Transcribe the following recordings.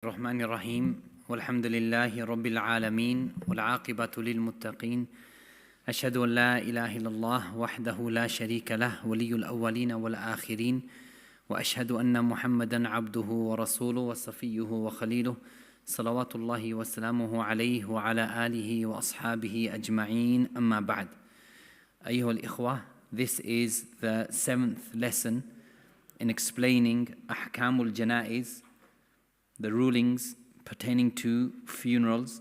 الرحمن الرحيم والحمد لله رب العالمين والعاقبة للمتقين أشهد أن لا إله إلا الله وحده لا شريك له ولي الأولين والآخرين وأشهد أن محمدا عبده ورسوله وصفيه وخليله صلوات الله وسلامه عليه وعلى آله وأصحابه أجمعين أما بعد. أيها الإخوة, this is the 7th lesson in explaining Ahkamul Janaiz, the rulings pertaining to funerals.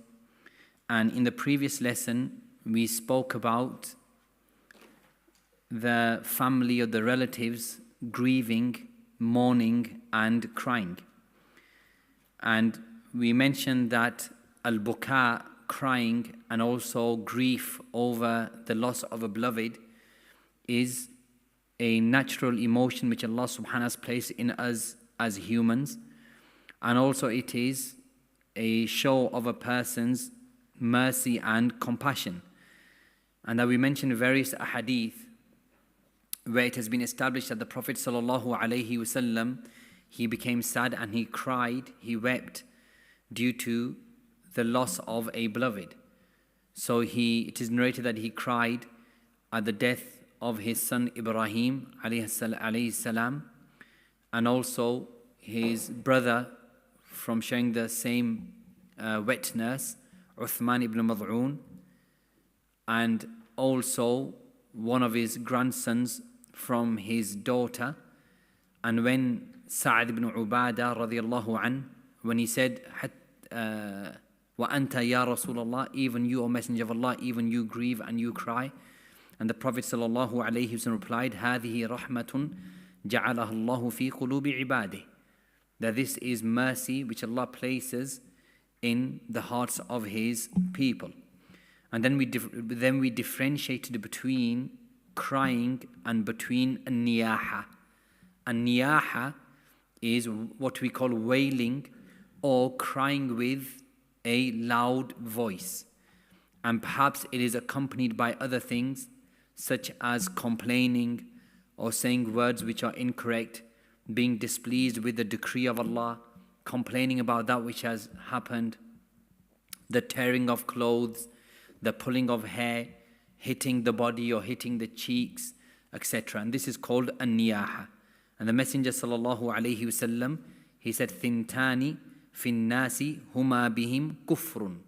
And in the previous lesson, we spoke about the family or the relatives grieving, mourning, and crying. And we mentioned that al-buka, crying, and also grief over the loss of a beloved is a natural emotion which Allah subhanahu wa ta'ala has placed in us as humans. And also it is a show of a person's mercy and compassion. And that we mentioned various ahadith where it has been established that the Prophet ﷺ, he became sad and he cried, he wept due to the loss of a beloved. So it is narrated that he cried at the death of his son Ibrahim alayhi salam, and also his brother, from showing the same wetness, Uthman ibn Mad'un, and also one of his grandsons from his daughter. And when Sa'd ibn Ubadah radiyallahu an, when he said, wa anta ya Rasulullah, even you, O Messenger of Allah, even you grieve and you cry. And the Prophet sallallahu alayhi wasallam replied, هذه رحمة جعلها الله في قلوب عباده, that this is mercy which Allah places in the hearts of His people. And then we differentiated between crying and between niyaha. And niyaha is what we call wailing or crying with a loud voice. And perhaps it is accompanied by other things such as complaining or saying words which are incorrect, being displeased with the decree of Allah, complaining about that which has happened, the tearing of clothes, the pulling of hair, hitting the body or hitting the cheeks, etc. And this is called an-niyaha. And the Messenger sallallahu alayhi wasallam, he said, thintani fin nasi huma bihim kufrun,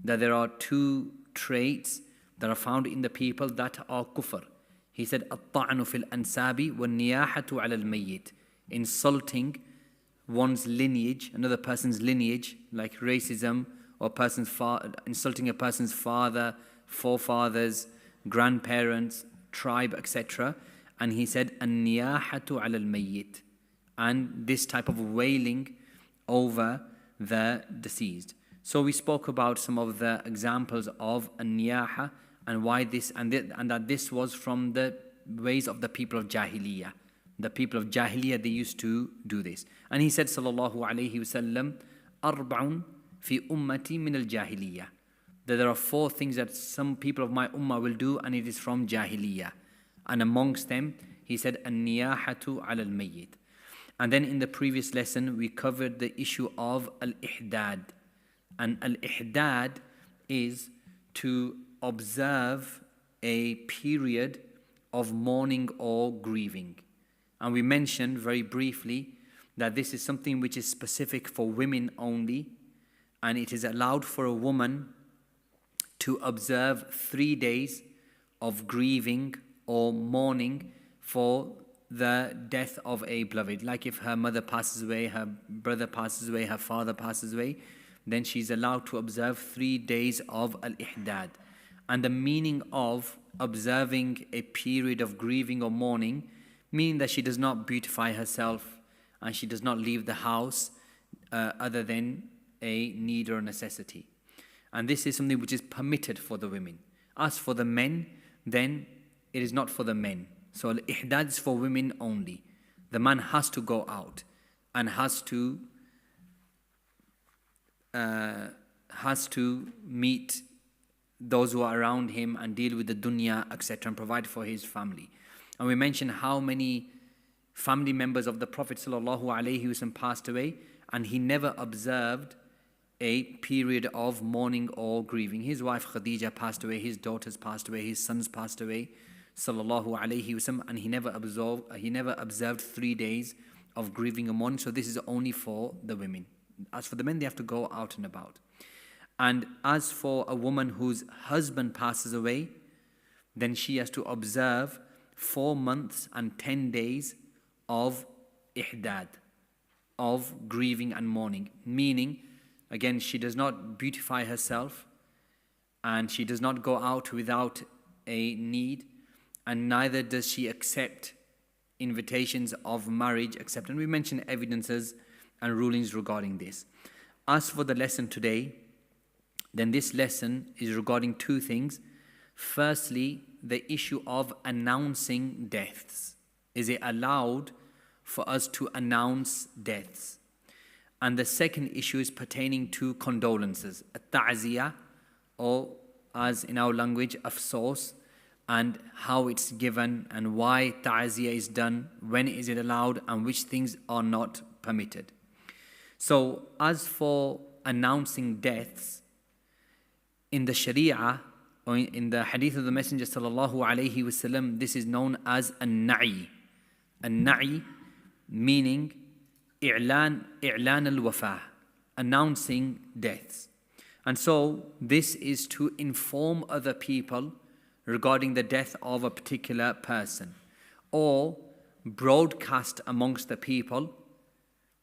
that there are two traits that are found in the people that are kufr. He said, at-ta'nu fil ansabi wa niyahatu ala al-mayyit, insulting one's lineage, another person's lineage, like racism, or insulting a person's father, forefathers, grandparents, tribe, etc. And he said, an-niyahatu ala al-mayyit, and this type of wailing over the deceased. So we spoke about some of the examples of an-niyaha and why this, and that this was from the ways of the people of Jahiliyyah. The people of Jahiliyyah, they used to do this. And he said, sallallahu alayhi wasallam, arba'un fi ummati min al-jahiliyyah, that there are 4 things that some people of my ummah will do, and it is from Jahiliyyah. And amongst them, he said, an-niyahatu ala al-mayyit. And then in the previous lesson, we covered the issue of al-ihdad. And al-ihdad is to observe a period of mourning or grieving. And we mentioned very briefly that this is something which is specific for women only, and it is allowed for a woman to observe 3 days of grieving or mourning for the death of a beloved. Like if her mother passes away, her brother passes away, her father passes away, then she's allowed to observe 3 days of al-ihdad. And the meaning of observing a period of grieving or mourning, meaning that she does not beautify herself and she does not leave the house other than a need or necessity. And this is something which is permitted for the women. As for the men, then it is not for the men. So al-ihdad is for women only. The man has to go out and has to meet those who are around him and deal with the dunya, etc., and provide for his family. And we mentioned how many family members of the Prophet ﷺ passed away, and he never observed a period of mourning or grieving. His wife Khadija passed away, his daughters passed away, his sons passed away, sallallahu alaihi wasallam, and he never observed 3 days of grieving or mourning. So this is only for the women. As for the men, they have to go out and about. And as for a woman whose husband passes away, then she has to observe 4 months and 10 days of ihdad, of grieving and mourning. Meaning, again, she does not beautify herself, and she does not go out without a need, and neither does she accept invitations of marriage, except, and we mentioned evidences and rulings regarding this. As for the lesson today, then this lesson is regarding 2 things. Firstly, the issue of announcing deaths. Is it allowed for us to announce deaths? And the second issue is pertaining to condolences, ta'ziyah, or as in our language, afsos, and how it's given and why ta'ziyah is done, when is it allowed, and which things are not permitted. So as for announcing deaths, in the Sharia, or in the hadith of the Messenger sallallahu alaihi wasallam, this is known as an-na'i. An-na'i meaning i'lan al-wafa, announcing deaths. And so this is to inform other people regarding the death of a particular person, or broadcast amongst the people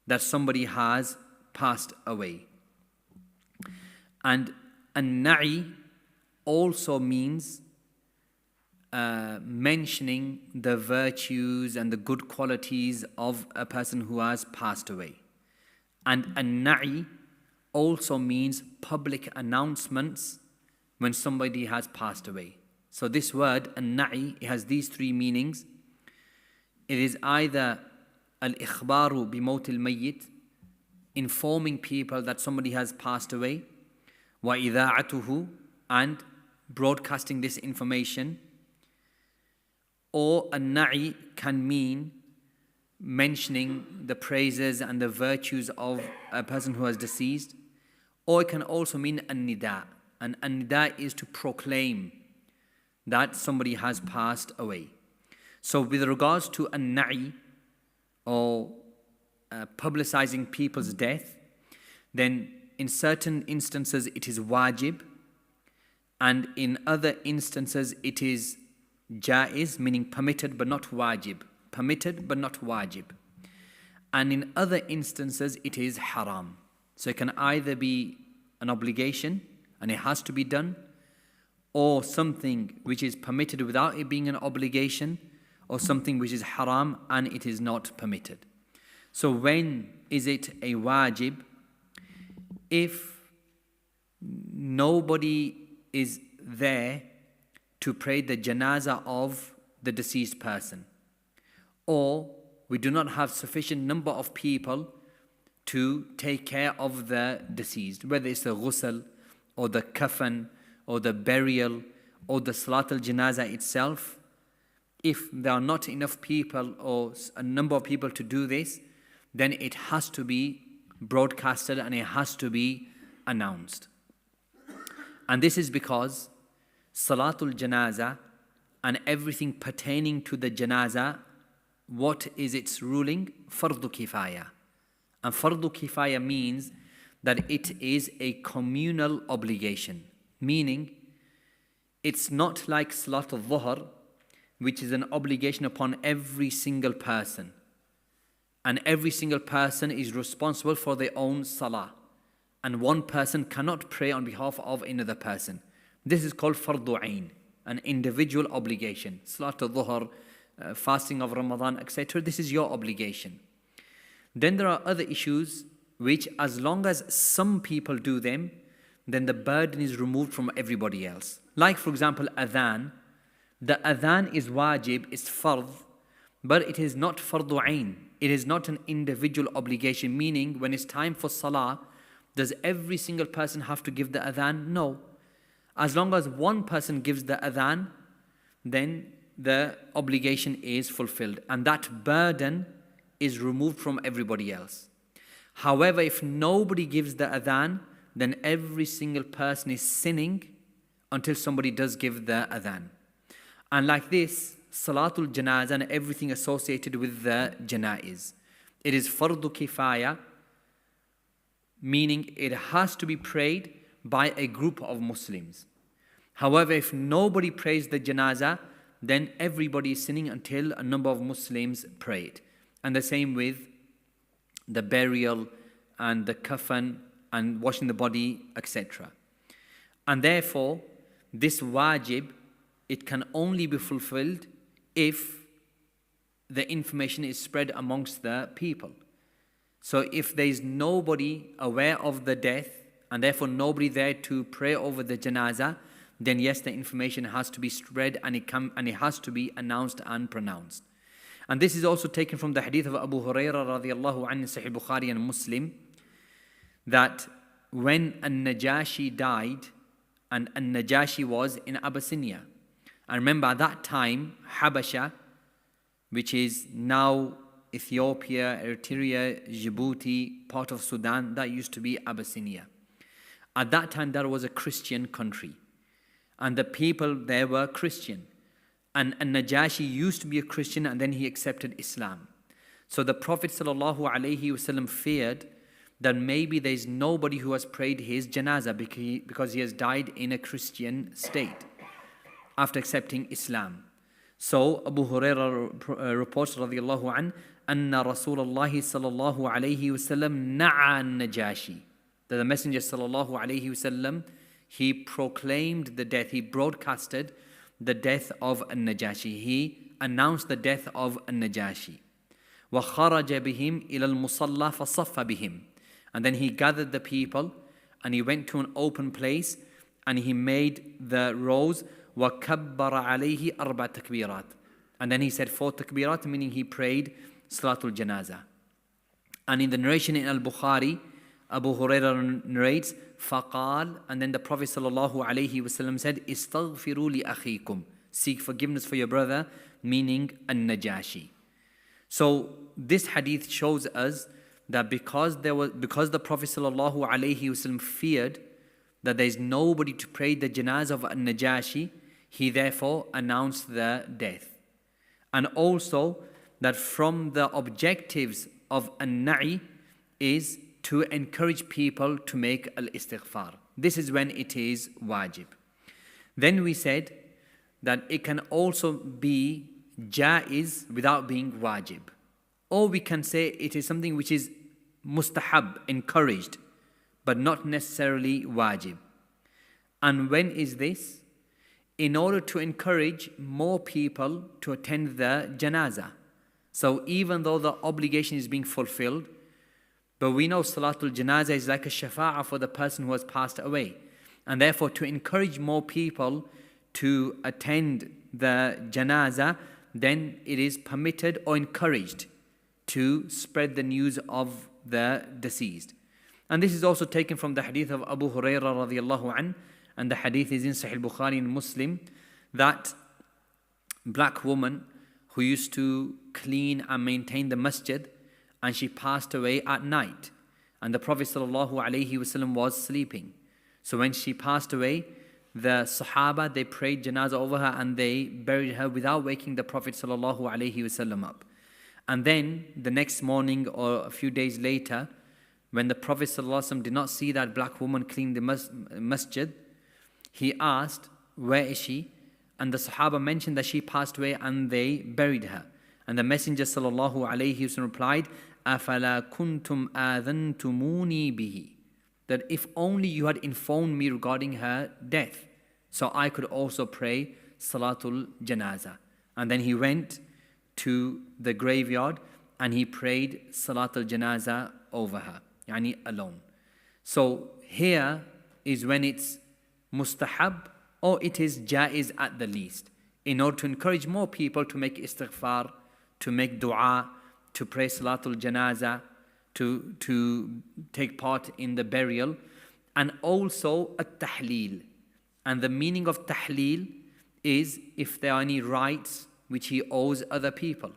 that somebody has passed away. And an-na'i also means mentioning the virtues and the good qualities of a person who has passed away. And an-na'i also means public announcements when somebody has passed away. So this word, an-na'i, it has these 3 meanings. It is either al-ikhbaru bi-mawt al-mayyit, informing people that somebody has passed away, wa idha'atuhu, and broadcasting this information. Or an-na'i can mean mentioning the praises and the virtues of a person who has deceased. Or it can also mean an-nida. And an-nida is to proclaim that somebody has passed away. So with regards to an-na'i, or publicizing people's death, then in certain instances it is wajib, and in other instances it is jaiz, meaning permitted but not wajib. Permitted but not wajib. And in other instances it is haram. So it can either be an obligation and it has to be done, or something which is permitted without it being an obligation, or something which is haram and it is not permitted. So when is it a wajib? If nobody is there to pray the janazah of the deceased person, or we do not have sufficient number of people to take care of the deceased, whether it's the ghusl or the kafan or the burial or the salat al-janazah itself. If there are not enough people or a number of people to do this, then it has to be broadcasted and it has to be announced. And this is because Salatul Janazah and everything pertaining to the Janazah, what is its ruling? Fardu Kifaya. And Fardu Kifaya means that it is a communal obligation. Meaning, it's not like Salatul Dhuhr, which is an obligation upon every single person. And every single person is responsible for their own salah. And one person cannot pray on behalf of another person. This is called fardu ain, an individual obligation. Salatul Dhuhr, fasting of Ramadan, etc. This is your obligation. Then there are other issues which, as long as some people do them, then the burden is removed from everybody else. Like, for example, adhan. The adhan is wajib, is fard, but it is not fardu ain. It is not an individual obligation, meaning when it's time for salah, does every single person have to give the adhan? No. As long as one person gives the adhan, then the obligation is fulfilled, and that burden is removed from everybody else. However, if nobody gives the adhan, then every single person is sinning until somebody does give the adhan. And like this, Salatul Janazah and everything associated with the Janaiz, it is fardu kifaya, meaning it has to be prayed by a group of Muslims. However, if nobody prays the Janazah, then everybody is sinning until a number of Muslims pray it. And the same with the burial and the kafan and washing the body, etc. And therefore, this wajib, it can only be fulfilled if the information is spread amongst the people. So if there is nobody aware of the death and therefore nobody there to pray over the janazah, then yes, the information has to be spread and it has to be announced and pronounced. And this is also taken from the hadith of Abu Hurairah radiallahu anhu, Sahih Bukhari and Muslim, that when An-Najashi died, and An-Najashi was in Abyssinia. And remember at that time, Habasha, which is now Ethiopia, Eritrea, Djibouti, part of Sudan, that used to be Abyssinia. At that time, that was a Christian country. And the people there were Christian. And Najashi used to be a Christian and then he accepted Islam. So the Prophet ﷺ feared that maybe there is nobody who has prayed his janazah because he has died in a Christian state after accepting Islam. So Abu Hurairah reports radiallahu an, anna Rasulullah sallallahu alayhi wasallam na'a Najashi. That the Messenger sallallahu alayhi wasallam, he proclaimed the death, he broadcasted the death of An-Najashi. He announced the death of An-Najashi. وَخَرَجَ بِهِمْ إِلَى الْمُصَلَّى فَصَفَّ بِهِمْ. And then he gathered the people and he went to an open place and he made the rows. وَكَبَّرَ عَلَيْهِ أَرْبَعَ تَكْبِيرَاتٍ. And then he said 4 takbirat, meaning he prayed Salatul Janazah. And in the narration in Al-Bukhari, Abu Hurairah narrates, فَقَالَ. And then the Prophet ﷺ said, إِسْتَغْفِرُوا لِأَخِيكُمْ. Seek forgiveness for your brother, meaning An-Najashi. So this hadith shows us that because the Prophet ﷺ feared that there is nobody to pray the janazah of An-Najashi, he therefore announced the death. And also that from the objectives of An-Na'i is to encourage people to make al-istighfar. This is when it is wajib. Then we said that it can also be jaiz without being wajib. Or we can say it is something which is mustahab, encouraged, but not necessarily wajib. And when is this? In order to encourage more people to attend the janazah. So even though the obligation is being fulfilled, but we know Salatul Janazah is like a shafa'ah for the person who has passed away. And therefore to encourage more people to attend the janazah, then it is permitted or encouraged to spread the news of the deceased. And this is also taken from the hadith of Abu Hurairah radiallahu an, and the hadith is in Sahih Bukhari and Muslim, that black woman who used to clean and maintain the masjid, and she passed away at night. And the Prophet ﷺ was sleeping. So when she passed away, the Sahaba, they prayed janazah over her and they buried her without waking the Prophet ﷺ up. And then the next morning or a few days later, when the Prophet ﷺ did not see that black woman clean the masjid, he asked, where is she? And the Sahaba mentioned that she passed away and they buried her. And the Messenger ﷺ replied, أَفَلَا كُنْتُمْ آذَنْتُمُونِي بِهِ. That if only you had informed me regarding her death, so I could also pray Salatul Janazah. And then he went to the graveyard and he prayed Salatul Janazah over her, yani alone. So here is when it's mustahab or it is jaiz at the least, in order to encourage more people to make istighfar, to make dua, to pray Salatul Janazah, to take part in the burial, and also at-tahleel. And the meaning of tahleel is if there are any rights which he owes other people.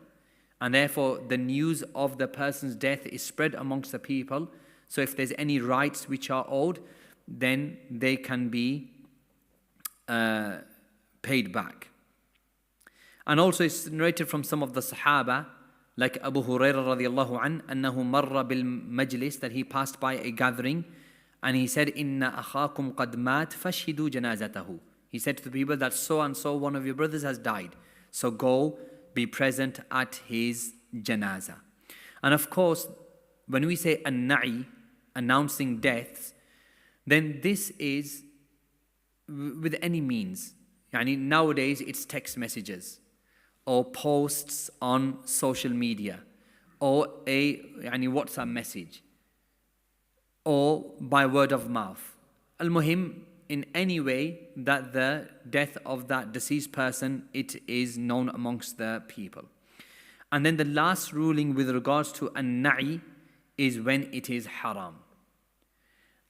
And therefore, the news of the person's death is spread amongst the people. So if there's any rights which are owed, then they can be paid back. And also it's narrated from some of the Sahaba, like Abu Hurairah radiallahu an, أنه مر بالمجلس, that he passed by a gathering, and he said, إن أخاكم قد مات فاشهدوا جنازته. He said to the people that so and so, one of your brothers has died, so go be present at his janazah. And of course, when we say an-na'i, announcing deaths, then this is with any means. Yani nowadays it's text messages or posts on social media or a WhatsApp message or by word of mouth. Al-Muhim, in any way that the death of that deceased person, it is known amongst the people. And then the last ruling with regards to an-na'i is when it is haram.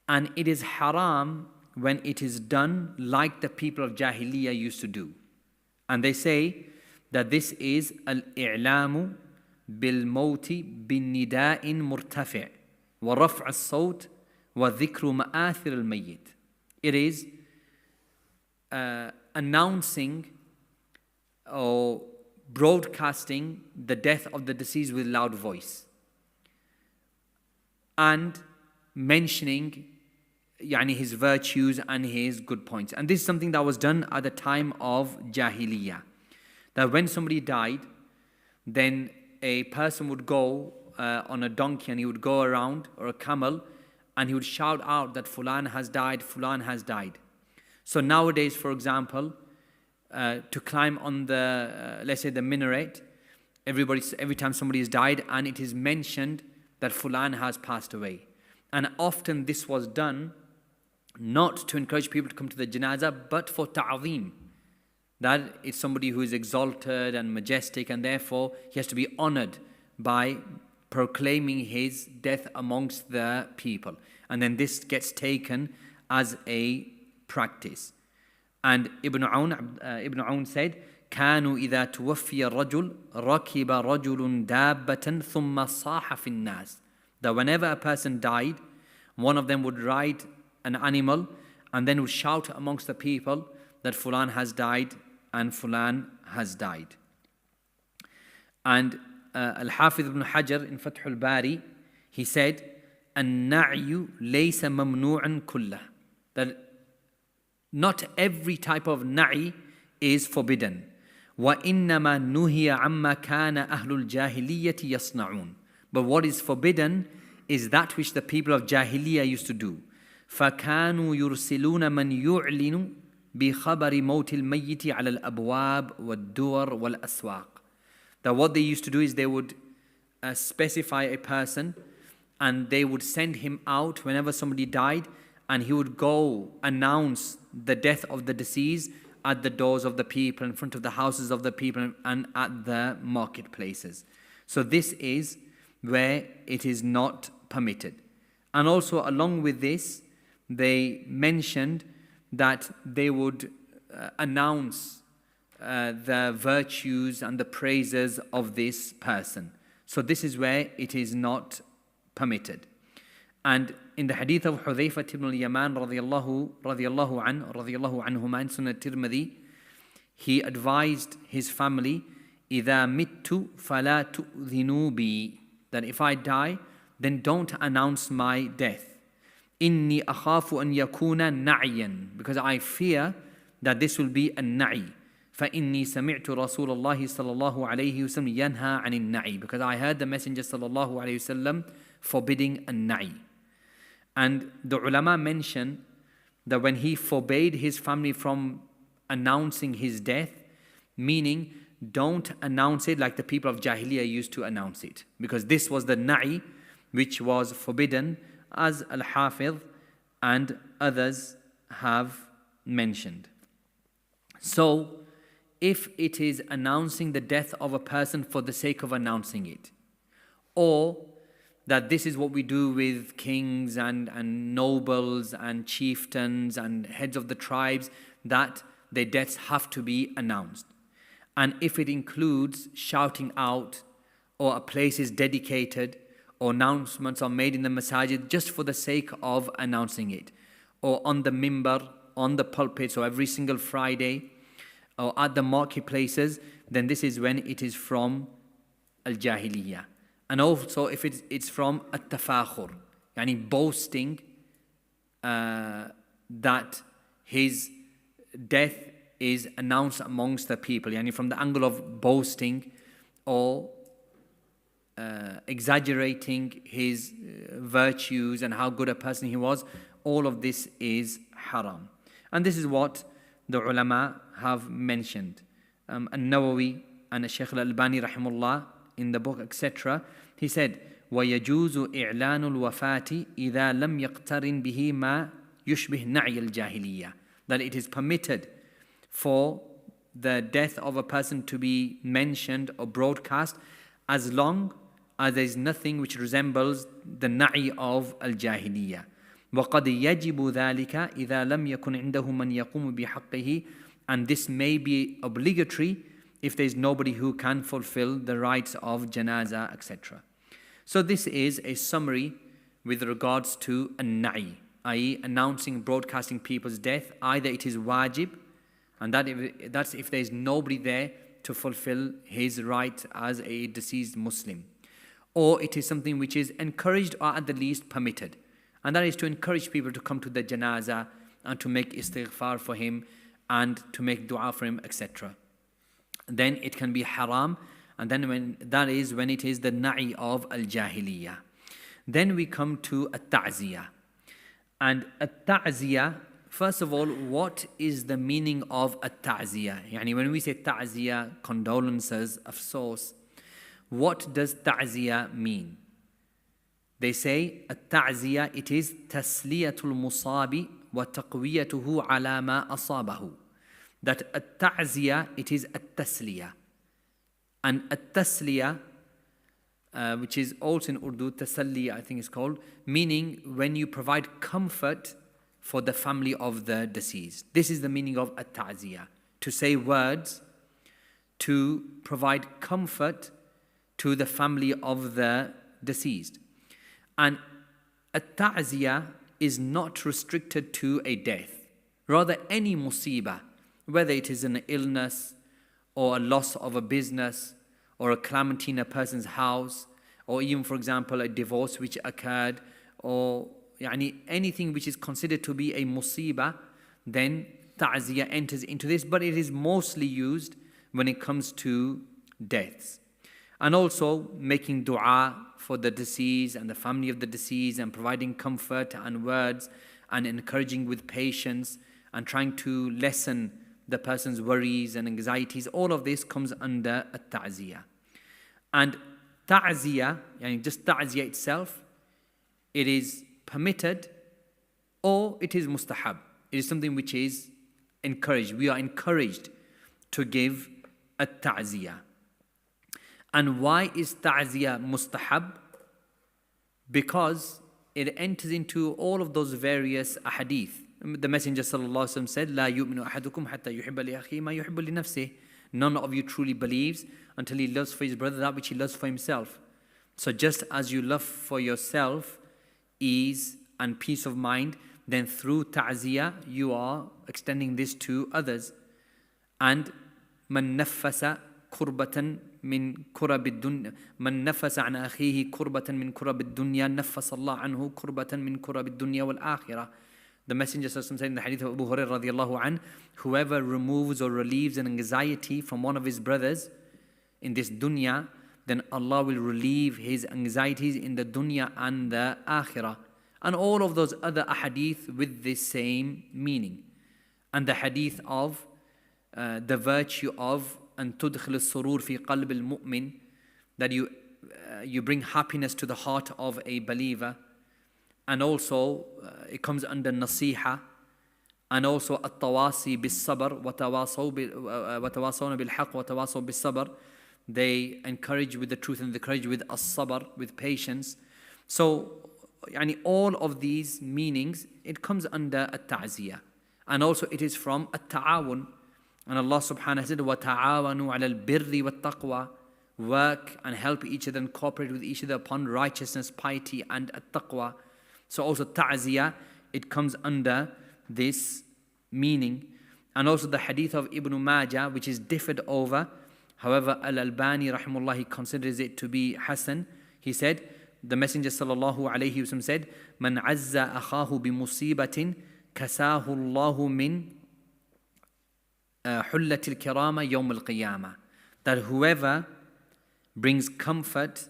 And it is haram when it is done like the people of Jahiliyyah used to do. And they say that this is al-i'lamu bil-mawti bin-nida'in murtafi' wa raf' as-sawt wa dhikru ma'athir al-mayyit. It is announcing or broadcasting the death of the deceased with loud voice and mentioning his virtues and his good points. And this is something that was done at the time of Jahiliyyah. That when somebody died, then a person would go on a donkey and he would go around, or a camel, and he would shout out that Fulan has died, Fulan has died. So nowadays, for example, to climb on the, let's say the minaret, every time somebody has died and it is mentioned that Fulan has passed away. And often this was done not to encourage people to come to the janazah, but for ta'zeem. That it's somebody who is exalted and majestic, and therefore he has to be honored by proclaiming his death amongst the people. And then this gets taken as a practice. And Ibn Aoun said, كانوا إذا توفي الرجل ركب رجل دابة ثم صاح في الناس. That whenever a person died, one of them would ride an animal and then would shout amongst the people that Fulan has died and Fulan has died. And Al-Hafiz ibn Hajar in Fath al-Bari, he said, النعي ليس ممنوعا كله. That not every type of na'i is forbidden. وَإِنَّمَا نُهِيَ عَمَّا كَانَ أَهْلُ الْجَاهِلِيَّةِ يَصْنَعُونَ. But what is forbidden is that which the people of Jahiliyyah used to do. فَكَانُوا يُرْسِلُونَ مَنْ يُعْلِنُ بِخَبَرِ مَوْتِ الْمَيِّتِ عَلَى الْأَبْوَابِ وَالدُّوَرِ وَالْأَسْوَاقِ. That what they used to do is they would specify a person and they would send him out whenever somebody died, and he would go announce the death of the deceased at the doors of the people, in front of the houses of the people, and at the marketplaces. So this is where it is not permitted. And also along with this, they mentioned that they would announce the virtues and the praises of this person. So this is where it is not permitted. And in the hadith of Hudhayfah ibn al-Yaman radiyallahu anhuma in Sunnah Tirmidhi, he advised his family, إِذَا مِتُّ فَلَا تُؤْذِنُوا بِي, that if I die, then don't announce my death. إِنِّي أَخَافُ أَنْ يَكُونَ نَعْيًا, because I fear that this will be a na'i. فَإِنِّي سَمِعْتُ رَسُولَ اللَّهِ صَلَّى اللَّهُ عَلَيْهِ وسلم يَنْهَى عَنِ النَّعِي, because I heard the Messenger صلى الله عليه وسلم forbidding a na'i. And the ulama mention that when he forbade his family from announcing his death, meaning don't announce it like the people of Jahiliyyah used to announce it, because this was the na'i which was forbidden, as Al-Hafiz and others have mentioned. So if it is announcing the death of a person for the sake of announcing it, or that this is what we do with kings and nobles and chieftains and heads of the tribes, that their deaths have to be announced. And if it includes shouting out or a place is dedicated, or announcements are made in the masajid just for the sake of announcing it, or on the mimbar, on the pulpit, so every single Friday, or at the marketplaces, then this is when it is from al-jahiliyyah. And also if it's from at-tafakhur, yani boasting that his death is announced amongst the people, yani from the angle of boasting or exaggerating his virtues and how good a person he was. All of this is haram. And this is what the ulama have mentioned. An-Nawawi and Shaykh al-Albani rahimullah in the book etc. he said, وَيَجُوزُ إِعْلَانُ الْوَفَاةِ إِذَا لَمْ يَقْتَرِنْ بِهِ مَا يُشْبِهْ نَعْيَ الْجَاهِلِيَّةِ. That it is permitted for the death of a person to be mentioned or broadcast as long as there is nothing which resembles the na'i of al-jahiliyyah. وَقَدْ يَجِبُ ذَلِكَ إِذَا لَمْ يَكُنْ عِنْدَهُ مَنْ يَقُومُ بِحَقِّهِ. And this may be obligatory if there is nobody who can fulfill the rites of janazah, etc. So this is a summary with regards to an-na'i, i.e. announcing, broadcasting people's death. Either it is wajib, and that's if there is nobody there to fulfill his right as a deceased Muslim, or it is something which is encouraged or at the least permitted, and that is to encourage people to come to the janazah and to make istighfar for him and to make dua for him, etc. Then it can be haram, and then that is when it is the na'i of al-jahiliyyah. Then we come to at-ta'ziyah. And at-ta'ziyah, first of all, what is the meaning of at-ta'ziyah? Yani when we say ta'ziyah, condolences, afsos, what does ta'ziyah mean? They say at-ta'ziyah, it is tasliyatul musabi wa taqwiyatuhu ala ma asabahu. That at-ta'ziyah, it is at-tasliyah. And at-tasliyah, which is also in Urdu, tasalli I think it's called, meaning when you provide comfort for the family of the deceased. This is the meaning of at-ta'ziyah. To say words, to provide comfort to the family of the deceased. And at-ta'ziyah is not restricted to a death. Rather, any musibah, whether it is an illness or a loss of a business or a calamity in a person's house, or even, for example, a divorce which occurred, or anything which is considered to be a musibah, then ta'ziyah enters into this, but it is mostly used when it comes to deaths. And also making dua for the deceased and the family of the deceased, and providing comfort and words and encouraging with patience and trying to lessen the person's worries and anxieties. All of this comes under at-ta'ziyah. And ta'ziyah, just ta'ziyah itself, it is permitted or it is mustahab. It is something which is encouraged. We are encouraged to give at-ta'ziyah. And why is ta'ziyah mustahab? Because it enters into all of those various ahadith. The Messenger ﷺ said, لا يؤمن أحدكم حتى يحب لأخيه ما يحب لنفسه. None of you truly believes until he loves for his brother that which he loves for himself. So just as you love for yourself ease and peace of mind, then through ta'ziyah you are extending this to others. And من نفس كربة من كرب الدنيا من نفس عن أخيه كربة من كرب الدنيا نفس الله عنه كربة من كرب الدنيا والآخرة. The Messenger said in the hadith of Abu Hurairah radiallahu anh, whoever removes or relieves an anxiety from one of his brothers in this dunya, then Allah will relieve his anxieties in the dunya and the akhirah. And all of those other ahadith with the same meaning. And the hadith of the virtue of أن تدخل السرور في قلب المؤمن, that you bring happiness to the heart of a believer. And also it comes under nasiha, and also التواصي بالصبر وتواصون بالحق وتواصوا بالصبر. They encourage with the truth and they encourage with as-sabr, with patience. So all of these meanings, it comes under at-ta'ziyah. And also it is from at-ta'awun. And Allah subhanahu wa ta'ala said, وَتَعَاوَنُوا عَلَى الْبِرِّ وَالتَّقْوَى work and help each other and cooperate with each other upon righteousness, piety and at-taqwa. So also ta'ziyah, it comes under this meaning. And also the hadith of Ibn Majah, which is differed over. However, Al-Albani rahimahullah, he considers it to be Hasan. He said, the Messenger sallallahu alayhi wasallam said, "Man azza akhahu bi musibatin kasahu Allahu min hullatil kirama yawm al-qiyamah." That whoever brings comfort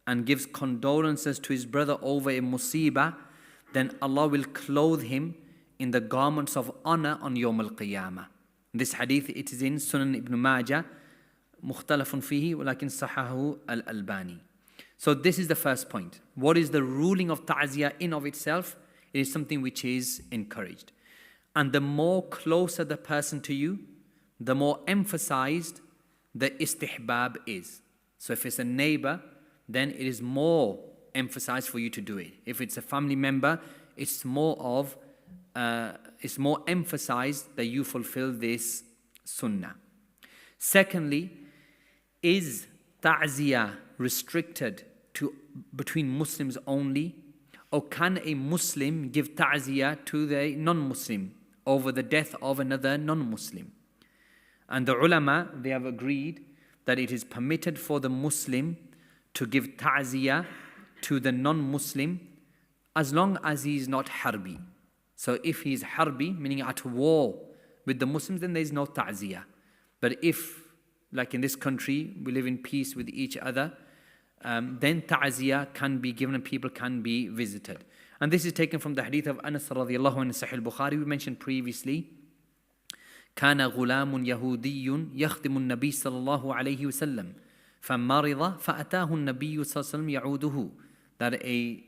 and gives condolences to his brother over a musibah, then Allah will clothe him in the garments of honor on Yawm al-Qiyamah. This hadith, it is in Sunan Ibn Majah, mukhtalafun fihi, walakin sahahu al-Albani. So this is the first point. What is the ruling of ta'ziyah in of itself? It is something which is encouraged. And the more closer the person to you, the more emphasized the istihbab is. So if it's a neighbor, then it is more emphasized for you to do it. If it's a family member, it's more emphasized that you fulfill this sunnah. Secondly, is ta'ziyah restricted to between Muslims only, or can a Muslim give ta'ziyah to the non-Muslim over the death of another non-Muslim? And the ulama, they have agreed that it is permitted for the Muslim to give ta'ziyah to the non-Muslim as long as he is not harbi. So if he is harbi, meaning at war with the Muslims, then there is no ta'ziyah. But if, like in this country, we live in peace with each other, then ta'ziyah can be given and people can be visited. And this is taken from the hadith of Anas radiallahu anhu in Sahih al-Bukhari, we mentioned previously. كان غلام يهودي يخدم النبي صلى الله عليه وسلم فمرض فأتاه النبي صلى الله عليه وسلم يعوده. That a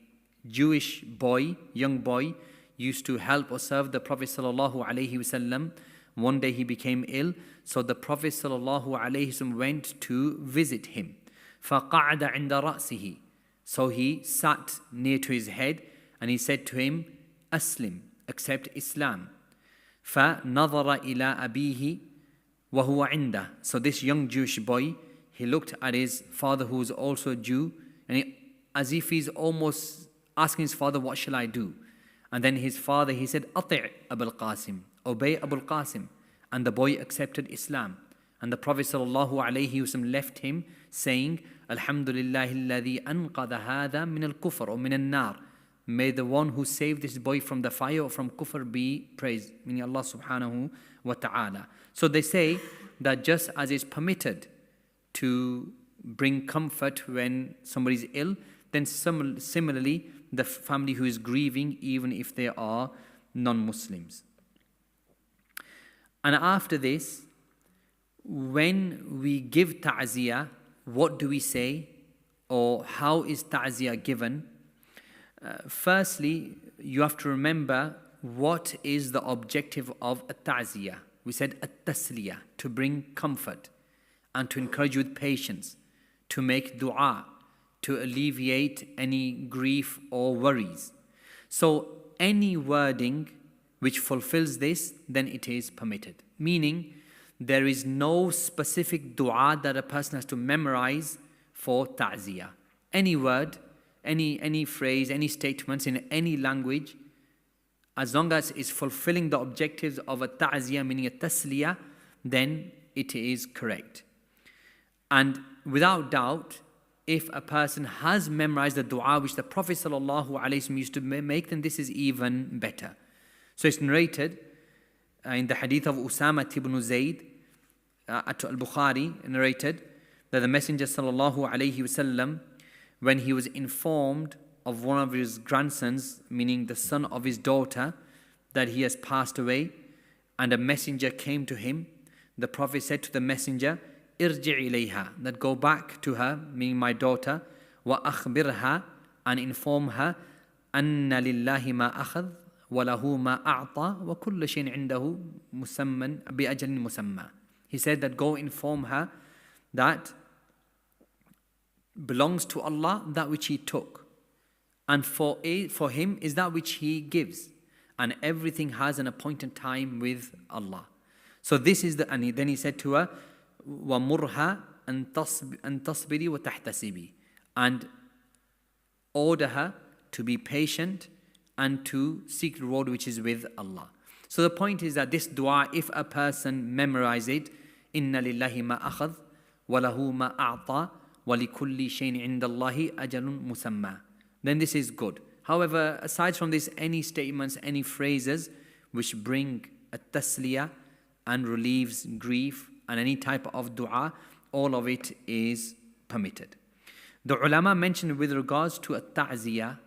Jewish boy, young boy, used to help or serve the Prophet صلى الله عليه وسلم. One day he became ill, so the Prophet صلى الله عليه وسلم went to visit him. فقعد عند رأسه. So he sat near to his head and he said to him, Aslim, accept Islam. فنظر إلى أبيه وهو عنده. So this young Jewish boy, he looked at his father who was also a Jew, and as if he's almost asking his father, what shall I do? And then his father, he said, أطع أبا القاسم, obey Abul Qasim. And the boy accepted Islam. And the Prophet ﷺ left him saying, Alhamdulillah alladhi anqadha hadha min al-kufr or min al-nar. May the one who saved this boy from the fire or from kufr be praised, meaning Allah subhanahu wa ta'ala. So they say that just as it's permitted to bring comfort when somebody is ill, then similarly the family who is grieving, even if they are non-Muslims. And after this, when we give ta'ziyah, what do we say? Or how is ta'ziyah given? Firstly, you have to remember what is the objective of a ta'ziyah. We said at-tasliyah, to bring comfort and to encourage you with patience, to make dua, to alleviate any grief or worries. So any wording which fulfills this, then it is permitted. Meaning, there is no specific dua that a person has to memorize for ta'ziyah. Any word, any phrase, any statements in any language, as long as it's fulfilling the objectives of a ta'ziyah, meaning a tasliyah, then it is correct. And without doubt, if a person has memorized the dua which the Prophet ﷺ used to make, then this is even better. So it's narrated in the hadith of Usama ibn Zayd, Al-Bukhari narrated that the Messenger ﷺ, when he was informed of one of his grandsons, meaning the son of his daughter, that he has passed away, and a messenger came to him, the Prophet said to the messenger, Irji' ilayha, that go back to her, meaning my daughter, wa akhbirha, and inform her, anna lillahi ma akhadh, wa lahu ma a'ta, wa kullu shayin indahu musamman bi ajalin musamma. He said that go inform her that belongs to Allah that which He took, and for Him is that which He gives, and everything has an appointed time with Allah. So this is and then he said to her, وَمُرْهَا أن تصبري وتحتسبي, and order her to be patient and to seek the reward which is with Allah. So the point is that this dua, if a person memorize it, إِنَّ لِلَّهِ مَا أَخَذْ وَلَهُ مَا أَعْطَى وَلِكُلِّ شَيْءٍ عِنْدَ اللَّهِ أَجَلٌ مُسَمَّى, then this is good. However, aside from this, any statements, any phrases which bring a tasliya and relieves grief and any type of dua, all of it is permitted. The ulama mentioned with regards to a ta'ziyah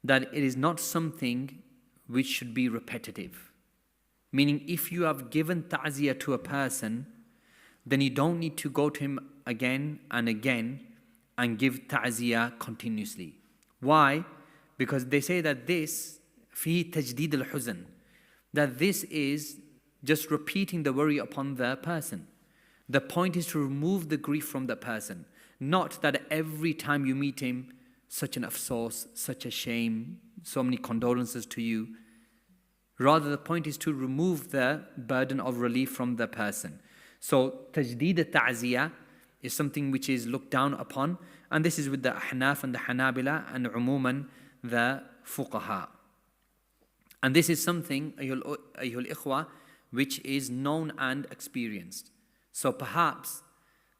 that it is not something which should be repetitive. Meaning, if you have given ta'ziyah to a person, then you don't need to go to him again and again and give ta'ziyah continuously. Why? Because they say that this, fi tajdid al-huzn, that this is just repeating the worry upon the person. The point is to remove the grief from the person. Not that every time you meet him, such an afsos, such a shame, so many condolences to you. Rather, the point is to remove the burden of relief from the person. So, tajdeed al-ta'ziyah is something which is looked down upon, and this is with the Ahnaf and the Hanabila and umuman the fuqaha. And this is something, ayyuhal ikhwa, which is known and experienced. So perhaps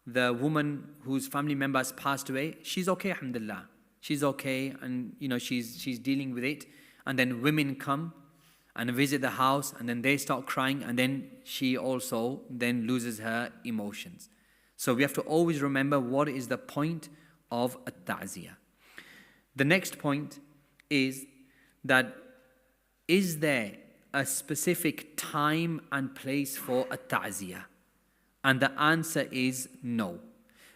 the woman whose family member has passed away, she's okay, alhamdulillah. She's okay, and she's dealing with it. And then women come and visit the house, and then they start crying, and then she also then loses her emotions. So we have to always remember what is the point of a ta'ziyah. The next point is that is there a specific time and place for a ta'ziyah? And the answer is no.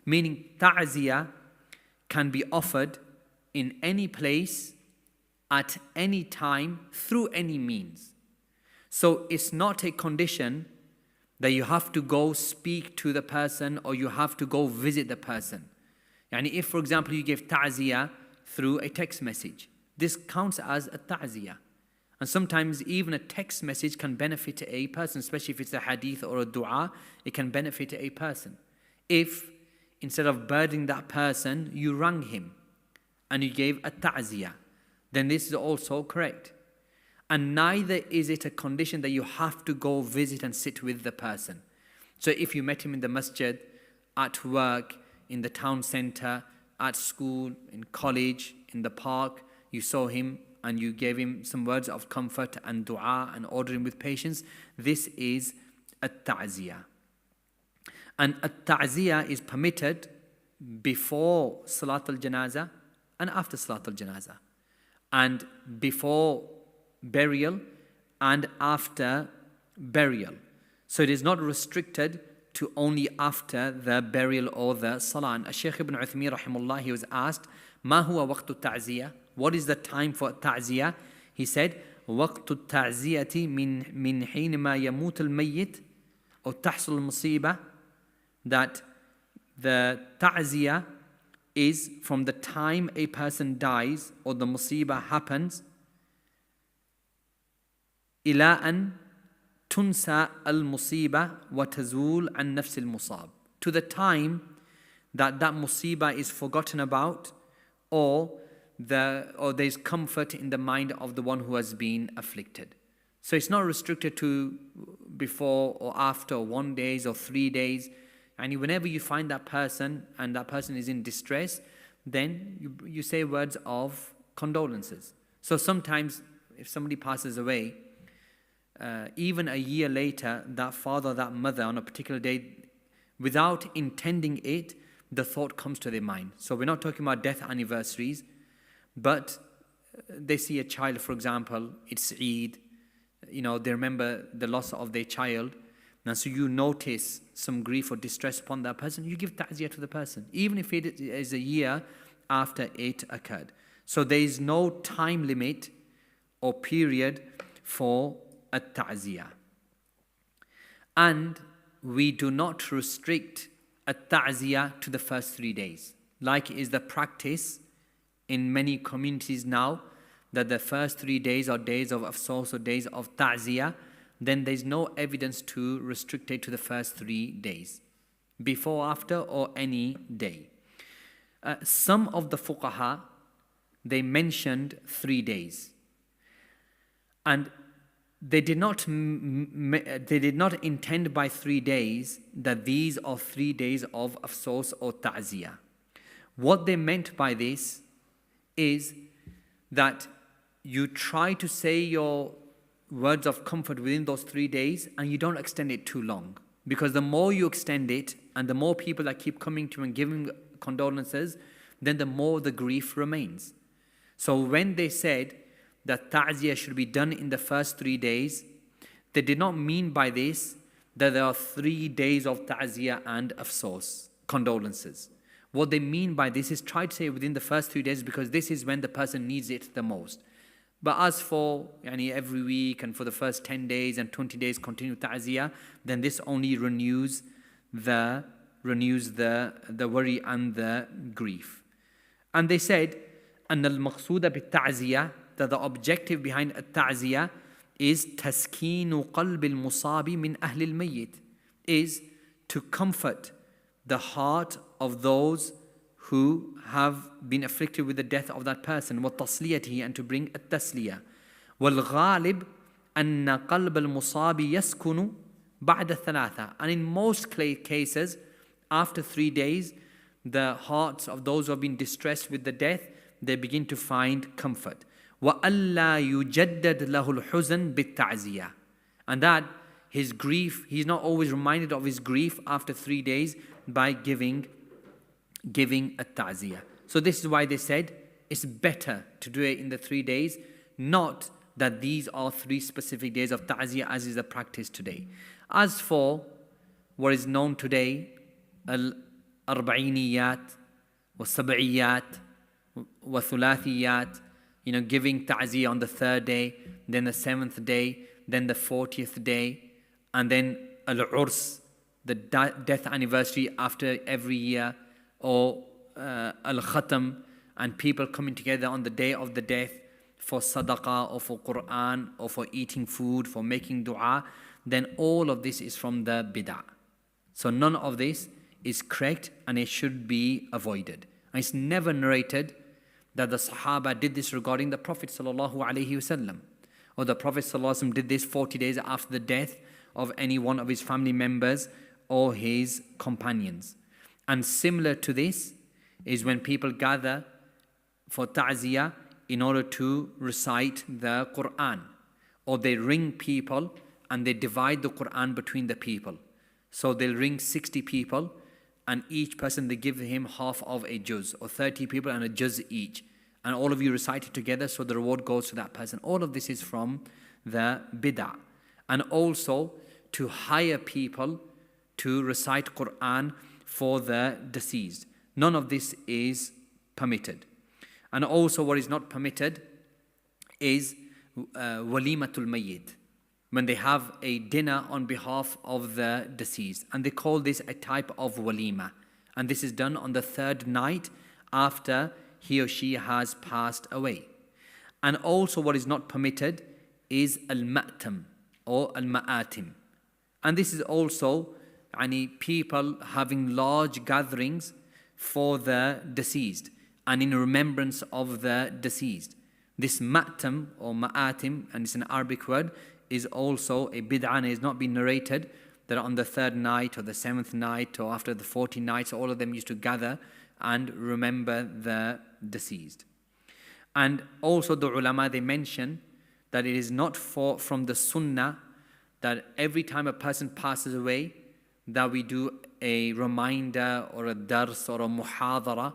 Meaning ta'ziyah can be offered in any place, at any time, through any means. So it's not a condition that you have to go speak to the person or you have to go visit the person. Yani if, for example, you give ta'ziyah through a text message, this counts as a ta'ziyah. And sometimes even a text message can benefit a person, especially if it's a hadith or a dua, it can benefit a person. If instead of burdening that person, you rang him and you gave a ta'ziyah, then this is also correct. And neither is it a condition that you have to go visit and sit with the person. So if you met him in the masjid, at work, in the town center, at school, in college, in the park, you saw him and you gave him some words of comfort and dua and ordered him with patience, this is a ta'ziyah. And a ta'ziyah is permitted before Salat al-Janazah and after Salat al-Janazah, and before burial and after burial. So it is not restricted to only after the burial or the salah. And Shaykh ibn Uthaymin rahimahullah, he was asked, Ma huwa waqtu ta'ziyah? What is the time for ta'ziyah? He said, وقت التعزية من حينما يموت الميت أو تحصل المصيبة, that the ta'ziyah is from the time a person dies or the musibah happens, إلى أن تنسى المصيبة وتزول عن نفس المصاب, to the time that musibah is forgotten about, or there's comfort in the mind of the one who has been afflicted. So it's not restricted to before or after 1 day or 3 days. And whenever you find that person and that person is in distress, then you say words of condolences. So sometimes if somebody passes away, even a year later, that father, that mother on a particular day, without intending it, the thought comes to their mind. So we're not talking about death anniversaries, but they see a child, for example, it's Eid, they remember the loss of their child, and so you notice some grief or distress upon that person, you give ta'ziyah to the person, even if it is a year after it occurred. So there is no time limit or period for a ta'ziyah. And we do not restrict a ta'ziyah to the first 3 days, like is the practice in many communities now, that the first 3 days are days of afsos or days of ta'ziyah. Then there's no evidence to restrict it to the first 3 days. before, after, or any day. Some of the fuqaha, they mentioned 3 days. And they did not intend by 3 days that these are 3 days of afsos or ta'ziyah. What they meant by this is that you try to say your words of comfort within those 3 days and you don't extend it too long. Because the more you extend it and the more people that keep coming to you and giving condolences, then the more the grief remains. So when they said that ta'ziyah should be done in the first 3 days, they did not mean by this that there are 3 days of ta'ziyah and afsos, condolences. What they mean by this is try to say within the first 3 days, because this is when the person needs it the most. But as for every week and for the first 10 days and 20 days continue ta'ziyah, then this only renews the worry and the grief. And they said, أن المقصود بالتعزية, that the objective behind التعزية is تسكين قلب المصاب من أهل الميت, is to comfort the heart of those who have been afflicted with the death of that person, وتصليته, and to bring التسلية. والغالب أن قلب المصاب يسكن بعد ثلاثة, and in most cases after 3 days the hearts of those who have been distressed with the death, they begin to find comfort. وَأَلَّا يُجَدَّدْ لَهُ الْحُزْنِ بِالتَّعْزِيَةِ, and that his grief, he's not always reminded of his grief after 3 days by giving a ta'ziyah. So this is why they said it's better to do it in the 3 days, not that these are 3 specific days of ta'ziyah as is the practice today. As for what is known today, al-arba'iniyat, wa-sab'iyat, wa-thulathiyat, giving ta'ziyah on the 3rd day, then the 7th day, then the 40th day, and then al-urs, the death anniversary after every year, or al-khatam, and people coming together on the day of the death for sadaqah or for Quran or for eating food, for making dua, then all of this is from the bid'ah. So none of this is correct and it should be avoided. And it's never narrated that the Sahaba did this regarding the Prophet ﷺ, or the Prophet ﷺ did this 40 days after the death of any one of his family members or his companions. And similar to this is when people gather for ta'ziyah in order to recite the Quran, or they ring people and they divide the Quran between the people. So they'll ring 60 people and each person they give him half of a juz, or 30 people and a juz each, and all of you recite it together so the reward goes to that person. All of this is from the bid'ah. And also to hire people to recite Quran for the deceased. None of this is permitted. And also what is not permitted is walimatul mayyit, when they have a dinner on behalf of the deceased. And they call this a type of walima. And this is done on the 3rd night after he or she has passed away. And also what is not permitted is al-ma'tam or al-ma'atim. And this is also people having large gatherings for the deceased and in remembrance of the deceased. This ma'tam or ma'atim, and it's an Arabic word, is also a bid'ah, and it has not been narrated that on the 3rd night or the 7th night or after the 40 nights, all of them used to gather and remember the deceased. And also the ulama, they mention that it is not from the Sunnah that every time a person passes away that we do a reminder or a dars or a muhadara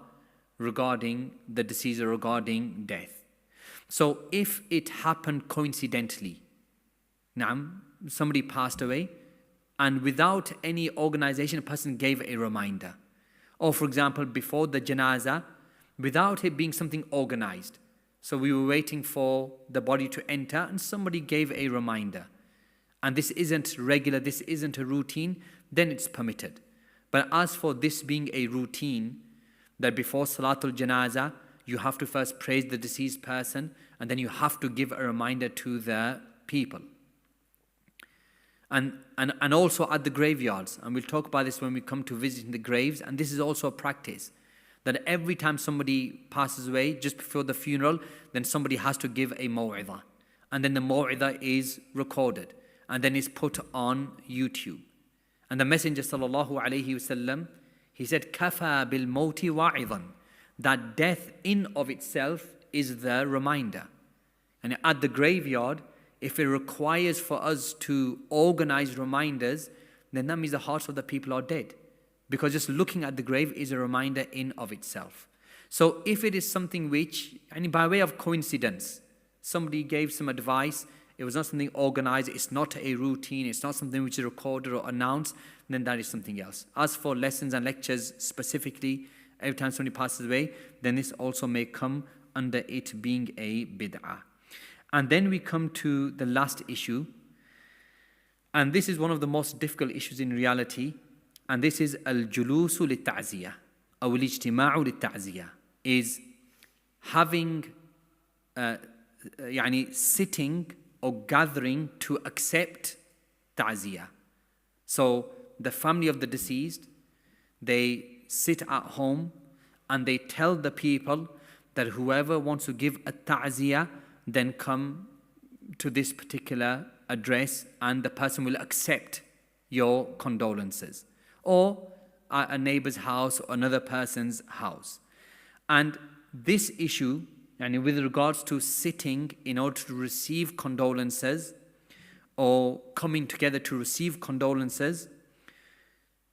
regarding the deceased or regarding death. So if it happened coincidentally, somebody passed away and without any organization a person gave a reminder, or for example before the janazah, without it being something organized, so we were waiting for the body to enter and somebody gave a reminder, and this isn't regular, this isn't a routine, then it's permitted. But as for this being a routine, that before Salatul Janazah, you have to first praise the deceased person and then you have to give a reminder to the people. And also at the graveyards. And we'll talk about this when we come to visiting the graves. And this is also a practice, that every time somebody passes away, just before the funeral, then somebody has to give a maw'idah. And then the maw'idah is recorded. And then it's put on YouTube. And the Messenger sallallahu alayhi wasallam, he said, "Kafa bil mawti wa'idan," that death in of itself is the reminder. And at the graveyard, if it requires for us to organize reminders, then that means the hearts of the people are dead. Because just looking at the grave is a reminder in of itself. So if it is something which, and by way of coincidence, somebody gave some advice, it was not something organized, it's not a routine, it's not something which is recorded or announced, then that is something else. As for lessons and lectures specifically, every time somebody passes away, then this also may come under it being a bid'ah. And then we come to the last issue, and this is one of the most difficult issues in reality, and this is al-julusu lit-ta'ziyah, or al-ijtima'u lit-ta'ziyah, is having, sitting or gathering to accept ta'ziyah. So the family of the deceased, they sit at home and they tell the people that whoever wants to give a ta'ziyah, then come to this particular address and the person will accept your condolences. Or at a neighbor's house or another person's house. And this issue, and with regards to sitting in order to receive condolences or coming together to receive condolences,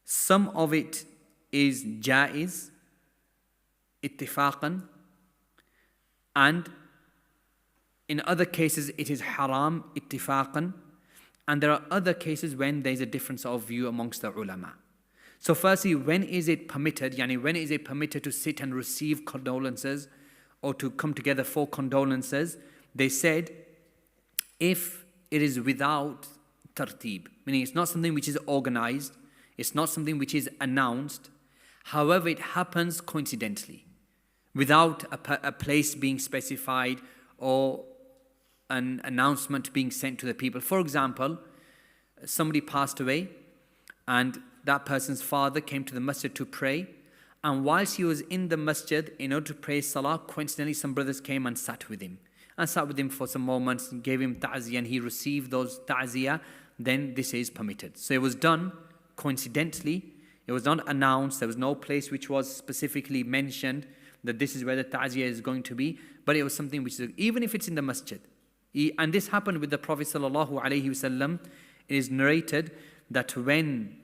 some of it is jaiz, ittifaqan, and in other cases it is haram, ittifaqan, and there are other cases when there is a difference of view amongst the ulama. So firstly, when is it permitted, when is it permitted to sit and receive condolences or to come together for condolences? They said, if it is without tartib, meaning it's not something which is organized, it's not something which is announced, however it happens coincidentally, without a place being specified or an announcement being sent to the people. For example, somebody passed away and that person's father came to the masjid to pray, and whilst he was in the masjid in order to pray salah, coincidentally some brothers came and sat with him for some moments and gave him ta'ziyah, and he received those ta'ziyah, then this is permitted. So it was done coincidentally, it was not announced, there was no place which was specifically mentioned that this is where the ta'ziyah is going to be, but it was something which is, even if it's in the masjid. And this happened with the Prophet sallallahu alaihi wasallam. It is narrated that when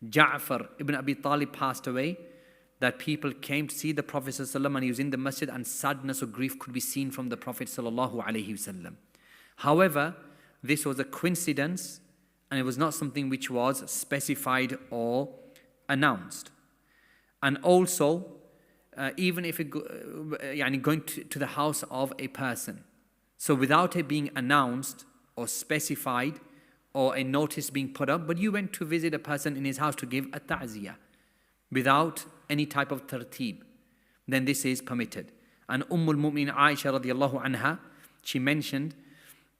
Ja'far ibn Abi Talib passed away, that people came to see the Prophet ﷺ and he was in the masjid, and sadness or grief could be seen from the Prophet ﷺ. However, this was a coincidence and it was not something which was specified or announced. And also, even if it going to the house of a person, so without it being announced or specified or a notice being put up, but you went to visit a person in his house to give a ta'ziyah without any type of tartib, then this is permitted. And al-Mu'minin Aisha radiallahu anha, she mentioned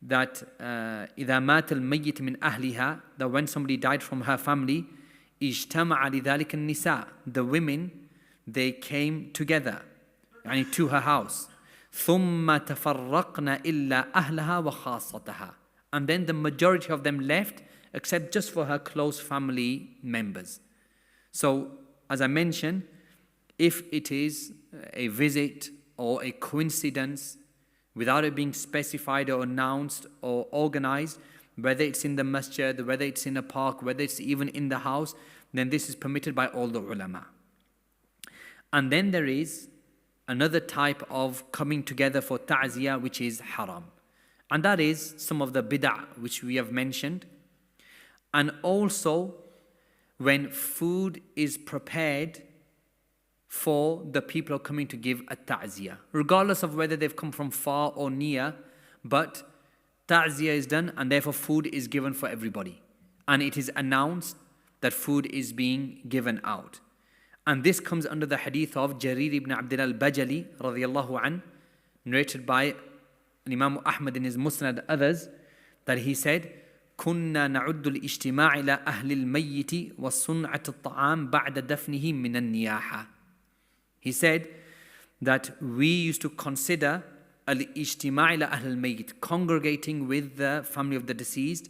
that إِذَا مَاتَ الْمَيِّتِ مِنْ أَهْلِهَا, that when somebody died from her family, اجتمع لذلك النساء, the women, they came together to her house. ثُمَّ تَفَرَّقْنَ إِلَّا أَهْلَهَا وَخَاصَّتَهَا, and then the majority of them left except just for her close family members. So, as I mentioned, if it is a visit or a coincidence without it being specified or announced or organized, whether it's in the masjid, whether it's in a park, whether it's even in the house, then this is permitted by all the ulama. And then there is another type of coming together for ta'ziyah which is haram. And that is some of the bid'ah which we have mentioned. And also when food is prepared for the people who are coming to give a ta'ziyah, regardless of whether they've come from far or near, but ta'ziyah is done and therefore food is given for everybody. And it is announced that food is being given out. And this comes under the hadith of Jarir ibn Abdullah al-Bajali radiyallahu an, narrated by Imam Ahmad in his Musnad and others, that he said, كنا نعد الاجتماع إلى أهل الميت وصنعة الطعام بعد دفنه من النياحة. He said that we used to consider al-ijtima' ila ahl al-mayyit, congregating with the family of the deceased,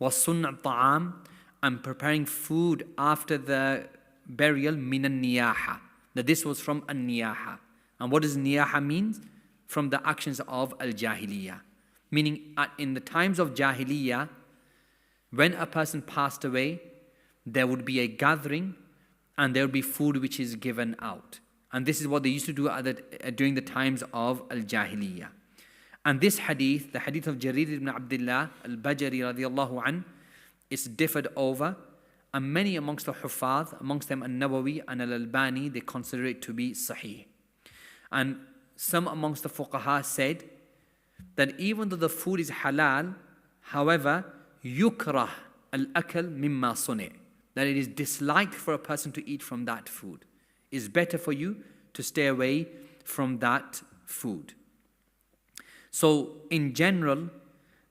وصنع الطعام, and preparing food after the burial من النياحة. That this was from an-niyaha. And what does niyaha mean? From the actions of al-jahiliyyah. Meaning in the times of jahiliyyah, when a person passed away, there would be a gathering and there would be food which is given out. And this is what they used to do during the times of al-jahiliyyah. And this hadith, the hadith of Jarir ibn Abdullah al-Bajari radiallahu an, is differed over. And many amongst the Huffaz, amongst them al-Nawawi and al-Albani, they consider it to be sahih. And some amongst the fuqaha said that even though the food is halal, however, yukrah al-akal mimma suni', that it is disliked for a person to eat from that food. It's better for you to stay away from that food. So in general,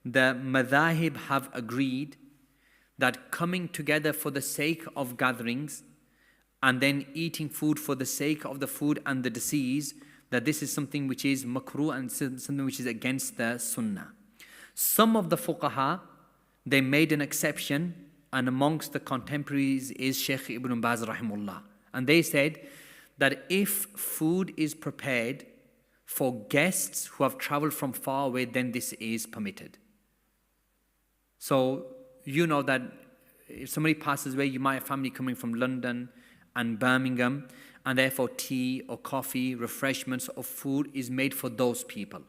the madhahib have agreed that coming together for the sake of gatherings and then eating food for the sake of the food and the deceased, that this is something which is makruh and something which is against the sunnah. Some of the fuqaha, they made an exception, and amongst the contemporaries is Shaykh Ibn Abbaas rahimullah. And they said that if food is prepared for guests who have traveled from far away, then this is permitted. So you know that if somebody passes away, you might have family coming from London and Birmingham, and therefore tea or coffee, refreshments or food is made for those people.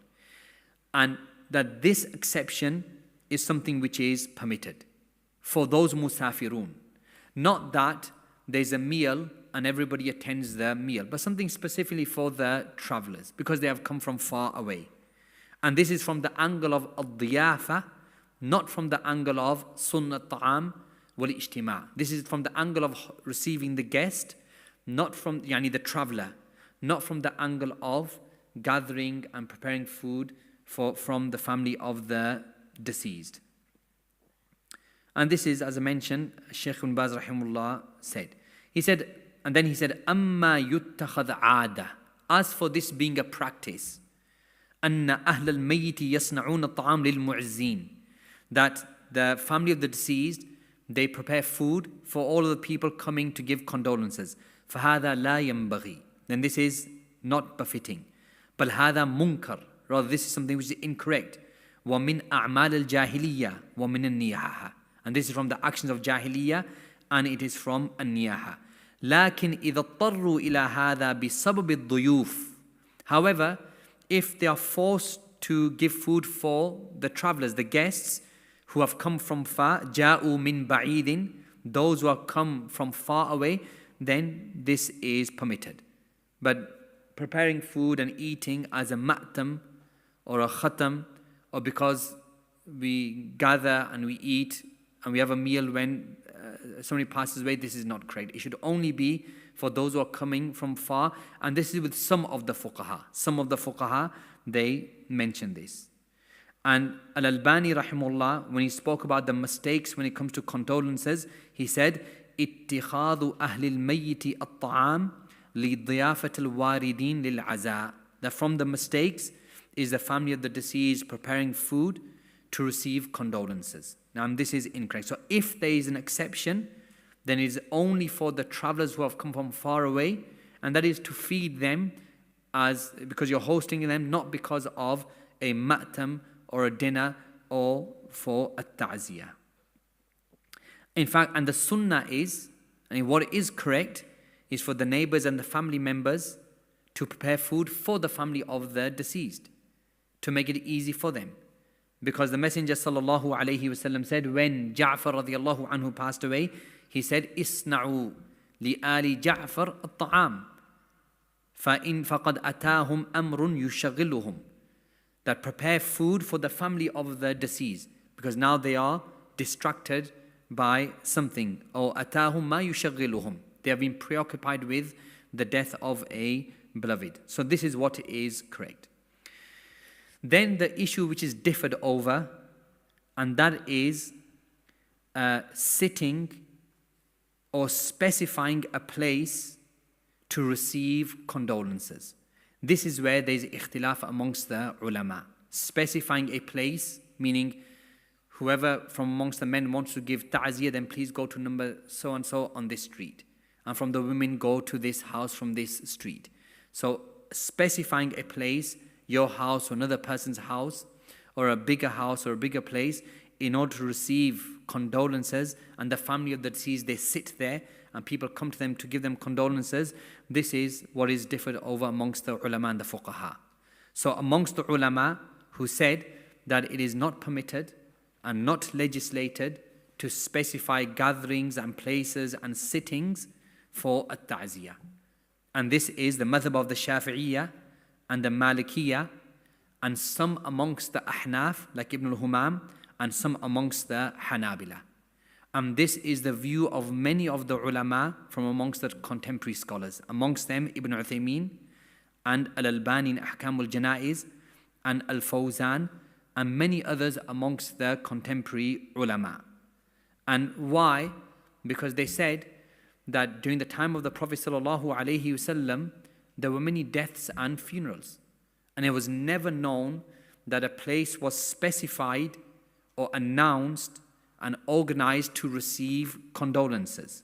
And that this exception is something which is permitted for those musafirun. Not that there's a meal and everybody attends the meal, but something specifically for the travelers because they have come from far away. And this is from the angle of al-diyafa, not from the angle of sunnah ta'am wal ijtima'. This is from the angle of receiving the guest, not from the traveler, not from the angle of gathering and preparing food from the family of the deceased. And this is, as I mentioned, Shaykh Ibn Baz rahimullah said. He said, أَمَّا يُتَّخَذْ عَادَةً. As for this being a practice, أَنَّ أَهْلَ الْمَيِّتِ يَصْنَعُونَ الطَّعَامَ لِلْمُعِزِّينَ, that the family of the deceased, they prepare food for all of the people coming to give condolences. فَهَذَا لَا يَنْبَغِي. Then this is not befitting. بَلْ هَذَا مُنْكَرٌ. Rather, this is something which is incorrect. وَمِنْ أَعْمَالِ الْجَاهِلِيَّةِ وَمِنَ النِّيَاحَةِ. And this is from the actions of jahiliyyah and it is from النِّيَاحَةِ. لكن إذا اضطروا إلى هذا بسبب الضيوف. However, if they are forced to give food for the travelers, the guests who have come from far, جاءوا من بعيد, those who have come from far away, then this is permitted. But preparing food and eating as a ma'tam or a khatam, or because we gather and we eat and we have a meal when somebody passes away, this is not correct. It should only be for those who are coming from far. And this is with some of the fuqaha. Some of the fuqaha, they mention this. And Al-Albani rahimullah, when he spoke about the mistakes when it comes to condolences, he said, اتخاذ أهل الميت الطعام لضيافة الواردين للعزاء. That from the mistakes is the family of the deceased preparing food to receive condolences. Now this is incorrect. So if there is an exception, then it is only for the travelers who have come from far away, and that is to feed them because you're hosting them, not because of a ma'tam or a dinner or for a ta'ziyah. In fact, and the sunnah is, and what is correct, is for the neighbors and the family members to prepare food for the family of the deceased, to make it easy for them. Because the Messenger sallallahu alayhi wasallam said, when Ja'far radiallahu anhu passed away, he said, Isna'u li'ali Ja'far at-ta'am, fa'in faqad atahum amrun yushaghiluhum. That prepare food for the family of the deceased, because now they are distracted by something. Or atahum ma yushaghiluhum. They have been preoccupied with the death of a beloved. So this is what is correct. Then the issue which is differed over, and that is sitting or specifying a place to receive condolences. This is where there is ikhtilaf amongst the ulama. Specifying a place, meaning whoever from amongst the men wants to give ta'ziyah, then please go to number so and so on this street. And from the women, go to this house from this street. So specifying a place, your house or another person's house, or a bigger house or a bigger place, in order to receive condolences, and the family of the deceased, they sit there and people come to them to give them condolences. This is what is differed over amongst the ulama and the fuqaha. So amongst the ulama who said that it is not permitted and not legislated to specify gatherings and places and sittings for a ta'ziyah. And this is the madhab of the Shafi'iyya and the Malikiyya, and some amongst the Ahnaf, like Ibn al-Humam, and some amongst the Hanabila. And this is the view of many of the ulama from amongst the contemporary scholars. Amongst them, Ibn Uthaymeen and Al-Albani in Ahkam al-Janaiz and Al-Fawzan and many others amongst the contemporary ulama. And why? Because they said that during the time of the Prophet ﷺ, there were many deaths and funerals. And it was never known that a place was specified or announced and organized to receive condolences.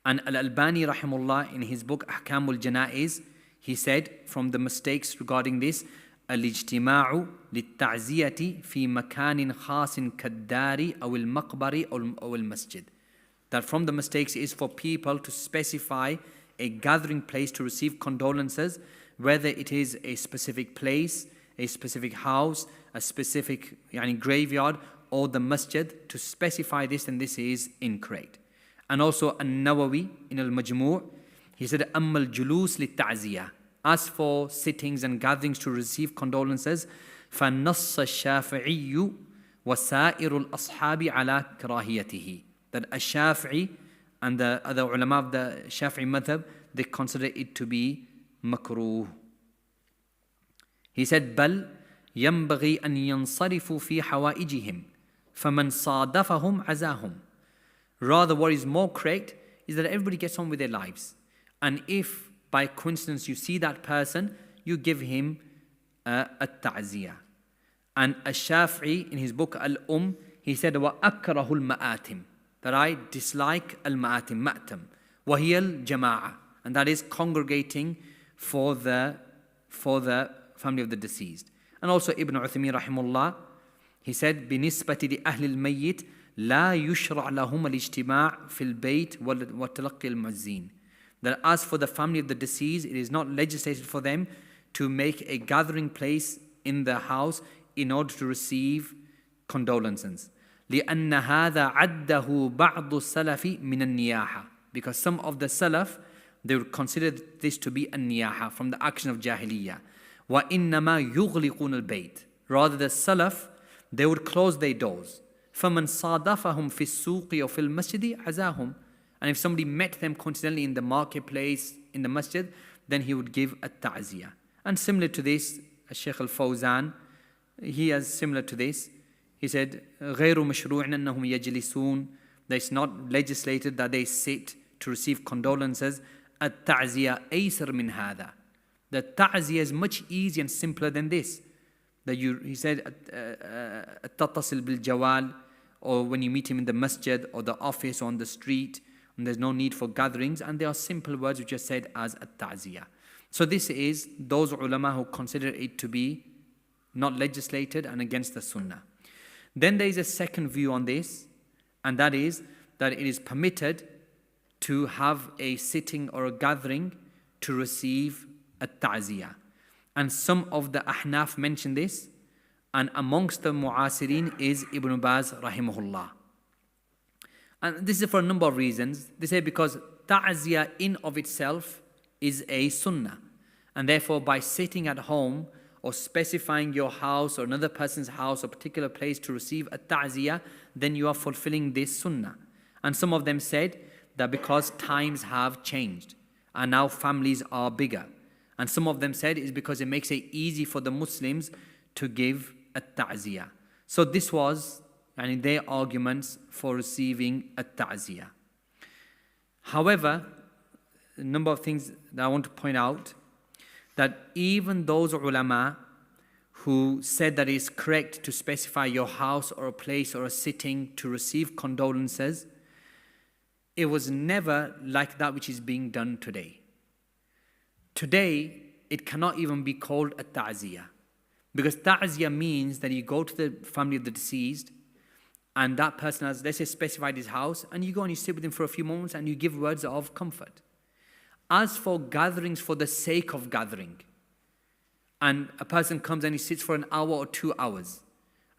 And Al-Albani rahimullah in his book Ahkam al-Janaiz, he said from the mistakes regarding this, الاجتماع للتعزية في مكان خاص كالدار أو المقبر أو المسجد. That from the mistakes is for people to specify a gathering place to receive condolences, whether it is a specific place, a specific house, a specific graveyard, or the masjid. To specify this, and this is incorrect. And also An-Nawawi in Al-Majmu', he said, أَمَّا الْجُلُوسِ لِلتَّعْزِيَةِ. As for sittings and gatherings to receive condolences, فَنَصَّ الشَّافِعِيُّ وَسَائِرُ الْأَصْحَابِ عَلَى كَرَاهِيَتِهِ. That Ash-Shafi'i and the other ulama of the Shafi'i madhab, they consider it to be makruh. He said, بَلْ يَنْبَغِي أَنْ يَنْصَرِفُوا فِي حَوَائِجِهِمْ فَمَنْ صَادَفَهُمْ عَزَاهُمْ. Rather, what is more correct is that everybody gets on with their lives. And if by coincidence you see that person, you give him a ta'ziyah. And Ash-Shafi'i in his book Al-Umm, he said, وَأَكْرَهُ الْمَآتِمِ. That I dislike al-ma'atim, ma'tam. وَهِيَ الْجَمَاعَةِ. And that is congregating for the family of the deceased. And also Ibn Uthaymeen rahimullah, he said, بِنِسْبَةِ لِأَهْلِ الْمَيِّتِ لَا يُشْرَعْ لَهُمَ الْإِجْتِمَاعِ فِي الْبَيْتِ وَتَلَقِّ الْمُعَزِّينَ. That as for the family of the deceased, it is not legislated for them to make a gathering place in the house in order to receive condolences. لأن هذا عده بعض السلف من النياحة. Because some of the Salaf, they would consider this to be a niyaha, from the action of Jahiliyyah. وَإِنَّمَا يُغْلِقُونَ الْبَيْتِ. Rather the Salaf, they would close their doors. فَمَنْ صَادَفَهُمْ فِي السُّوقِ وَفِي الْمَسْجِدِ عَزَاهُمْ. And if somebody met them coincidentally in the marketplace, in the masjid, then he would give a ta'ziyah. And similar to this, Shaykh al-Fawzan, he has similar to this. He said, غَيْرُ مَشْرُوعٍ أَنَّهُمْ يَجْلِسُونَ. That it's not legislated that they sit to receive condolences. التعزية أيسر من هذا. The ta'ziyah is much easier and simpler than this. That he said, التتصل بالجوال, or when you meet him in the masjid or the office or on the street, and there's no need for gatherings, and there are simple words which are said as a ta'ziyah. So this is those ulama who consider it to be not legislated and against the sunnah. Then there is a second view on this, and that is that it is permitted to have a sitting or a gathering to receive a ta'ziyah. And some of the Ahnaf mention this, and amongst the Mu'asirin is Ibn Abbaas rahimahullah. And this is for a number of reasons. They say because ta'ziyah in of itself is a sunnah, and therefore by sitting at home or specifying your house or another person's house or particular place to receive a ta'ziyah, then you are fulfilling this sunnah. And some of them said that because times have changed and now families are bigger. And some of them said it's because it makes it easy for the Muslims to give a ta'ziyah. So this was and their arguments for receiving a ta'ziyah. However, a number of things that I want to point out, that even those ulama who said that it's correct to specify your house or a place or a sitting to receive condolences, it was never like that which is being done today. Today, it cannot even be called a ta'ziyah, because ta'ziyah means that you go to the family of the deceased and that person has, let's say, specified his house, and you go and you sit with him for a few moments and you give words of comfort. As for gatherings for the sake of gathering, and a person comes and he sits for an hour or 2 hours,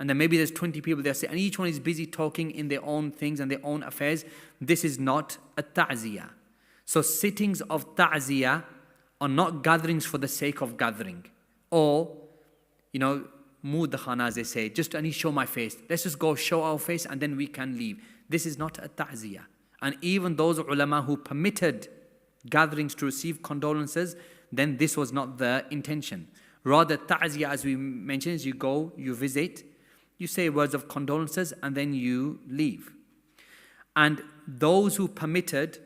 and then maybe there's 20 people there, and each one is busy talking in their own things and their own affairs, this is not a ta'ziyah. So sittings of ta'ziyah are not gatherings for the sake of gathering, or, mood khana, as they say, just I need to show my face. Let's just go show our face and then we can leave. This is not a ta'ziyah. And even those ulama who permitted gatherings to receive condolences, then this was not the intention. Rather, ta'ziyah, as we mentioned, is you go, you visit, you say words of condolences, and then you leave. And those who permitted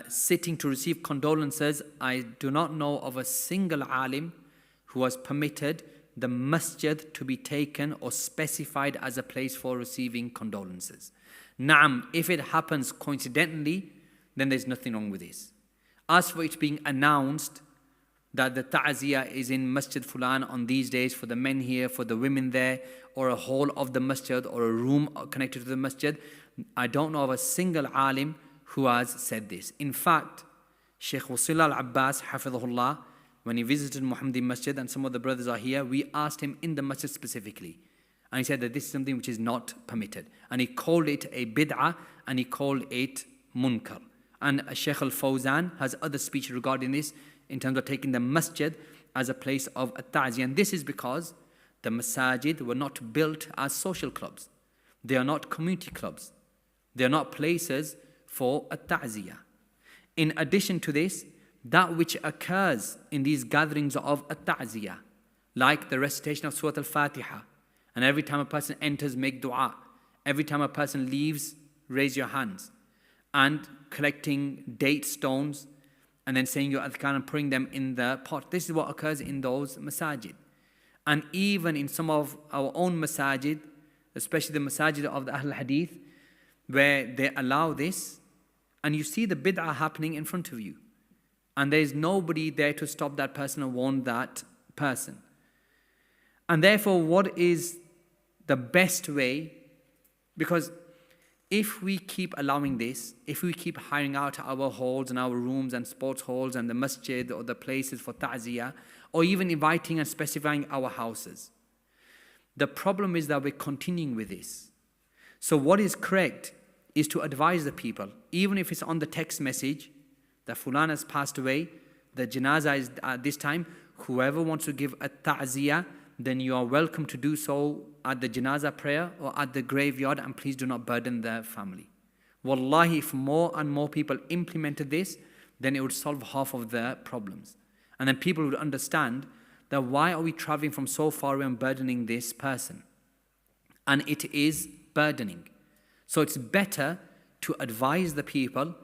sitting to receive condolences, I do not know of a single alim who has permitted the masjid to be taken or specified as a place for receiving condolences. Naam, if it happens coincidentally, then there's nothing wrong with this. As for it being announced that the ta'ziyah is in Masjid Fulan on these days, for the men here, for the women there, or a hall of the masjid, or a room connected to the masjid, I don't know of a single alim who has said this. In fact, Shaykh Abul Abbaas, hafidhahullah, when he visited Muhammadin Masjid, and some of the brothers are here, we asked him in the masjid specifically. And he said that this is something which is not permitted. And he called it a bid'ah, and he called it munkar. And Shaykh al-Fawzan has other speech regarding this, in terms of taking the masjid as a place of a ta'ziyah. And this is because the masajid were not built as social clubs. They are not community clubs. They are not places for a ta'ziyah. In addition to this, that which occurs in these gatherings of a ta'ziyah, like the recitation of Surah Al-Fatiha, and every time a person enters, make dua. Every time a person leaves, raise your hands. And collecting date stones, and then saying your adhkar and putting them in the pot. This is what occurs in those masajid. And even in some of our own masajid, especially the masajid of the Ahl Hadith, where they allow this, and you see the bid'ah happening in front of you. And there is nobody there to stop that person or warn that person. And therefore, what is the best way? Because if we keep allowing this, if we keep hiring out our halls and our rooms and sports halls and the masjid or the places for ta'ziyah, or even inviting and specifying our houses, the problem is that we're continuing with this. So what is correct is to advise the people, even if it's on the text message, that fulan has passed away, the janazah is at this time, whoever wants to give a ta'ziyah, then you are welcome to do so at the janazah prayer or at the graveyard, and please do not burden the family. Wallahi, if more and more people implemented this, then it would solve half of the problems. And then people would understand that why are we traveling from so far away and burdening this person? And it is burdening. So it's better to advise the people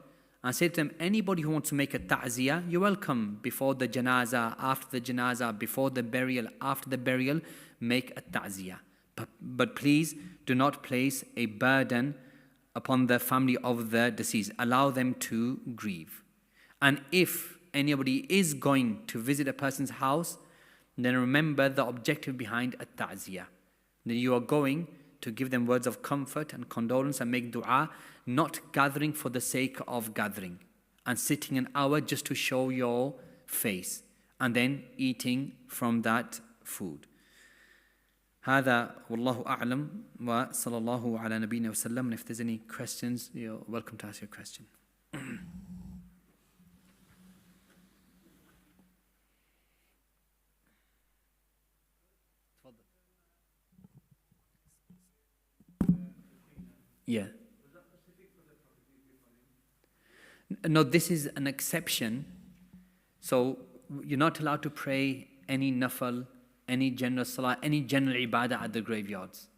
and say to them, anybody who wants to make a ta'ziyah, you're welcome. Before the janazah, after the janazah, before the burial, after the burial, make a ta'ziyah. But please do not place a burden upon the family of the deceased. Allow them to grieve. And if anybody is going to visit a person's house, then remember the objective behind a ta'ziyah. That you are going to give them words of comfort and condolence and make dua, not gathering for the sake of gathering and sitting an hour just to show your face and then eating from that food. هذا والله أعلم وصلى الله على نبينا وسلم. And if there's any questions, you're welcome to ask your question. Yeah. No, this is an exception. So you're not allowed to pray any nafal, any general salah, any general ibadah at the graveyards.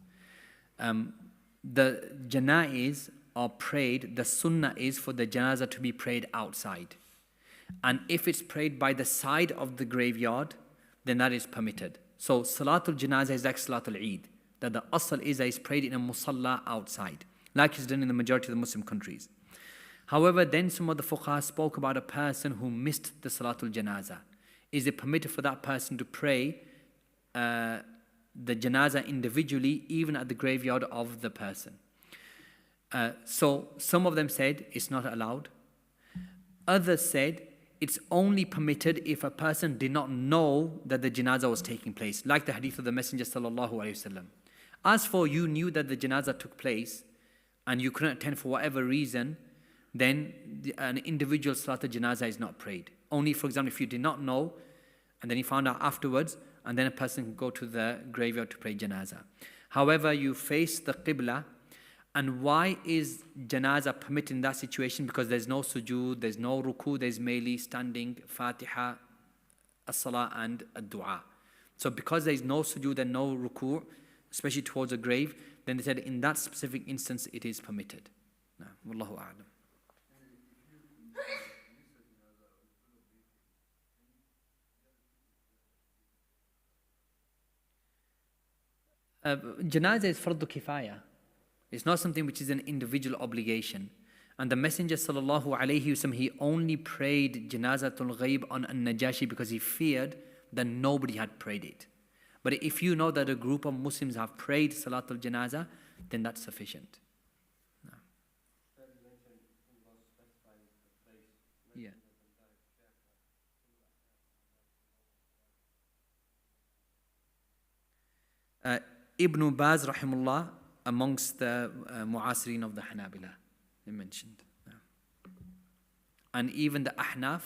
The janaiz are prayed, the sunnah is for the janazah to be prayed outside. And if it's prayed by the side of the graveyard, then that is permitted. So Salatul Janazah is like Salatul Eid, that the asl is that it's prayed in a musalla outside, like it's done in the majority of the Muslim countries. However, then some of the fuqaha spoke about a person who missed the Salatul Janazah. Is it permitted for that person to pray the janazah individually, even at the graveyard of the person? So some of them said it's not allowed. Others said it's only permitted if a person did not know that the janazah was taking place, like the hadith of the Messenger sallallahu alaihi wasallam. As for you knew that the janazah took place and you couldn't attend for whatever reason, then an individual salatul janazah is not prayed. Only, for example, if you did not know and then you found out afterwards, and then a person can go to the graveyard to pray janazah. However, you face the qibla. And why is janazah permitted in that situation? Because there's no sujood, there's no ruku, there's merely standing, fatiha, as-salah and ad-du'a. So because there's no sujood and no ruku, especially towards a grave, then they said in that specific instance it is permitted. No, wallahu a'lam. Janazah is fardu kifaya. It's not something which is an individual obligation. And the Messenger sallallahu alaihi wasallam, he only prayed janazatul ghaib on an-Najashi because he feared that nobody had prayed it. But if you know that a group of Muslims have prayed salatul janazah, then that's sufficient. No. Yeah. Ibn Baz rahimullah, amongst the mu'asirin of the Hanabila, they mentioned. Yeah. And even the Ahnaf,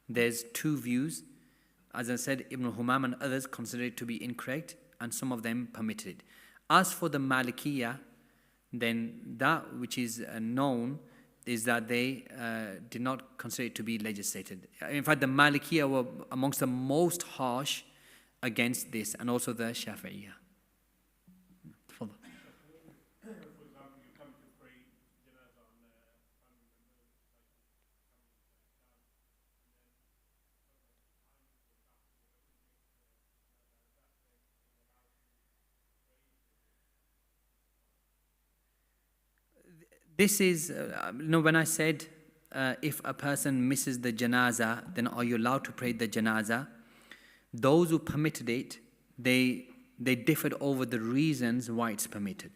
there's two views. As I said, Ibn Humam and others consider it to be incorrect, and some of them permitted it. As for the Malikiyah, then that which is known is that they did not consider it to be legislated. In fact, the Malikiyah were amongst the most harsh against this, and also the Shafi'iyah. This is, when I said if a person misses the janazah, then are you allowed to pray the janazah? Those who permitted it, they differed over the reasons why it's permitted.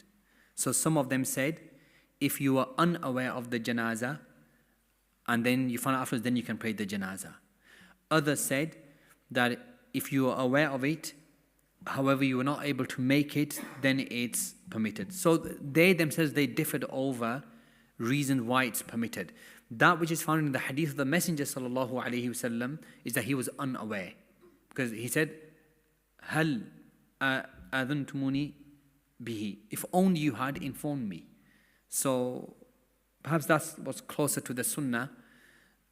So some of them said, if you are unaware of the janazah, and then you find out afterwards, then you can pray the janazah. Others said that if you are aware of it, however you were not able to make it, then it's permitted. So they themselves, they differed over reasons why it's permitted. That which is found in the hadith of the Messenger sallallahu alaihi wasallam is that he was unaware, because he said, "Hal adhantumuni bihi." If only you had informed me. So perhaps that's what's closer to the Sunnah.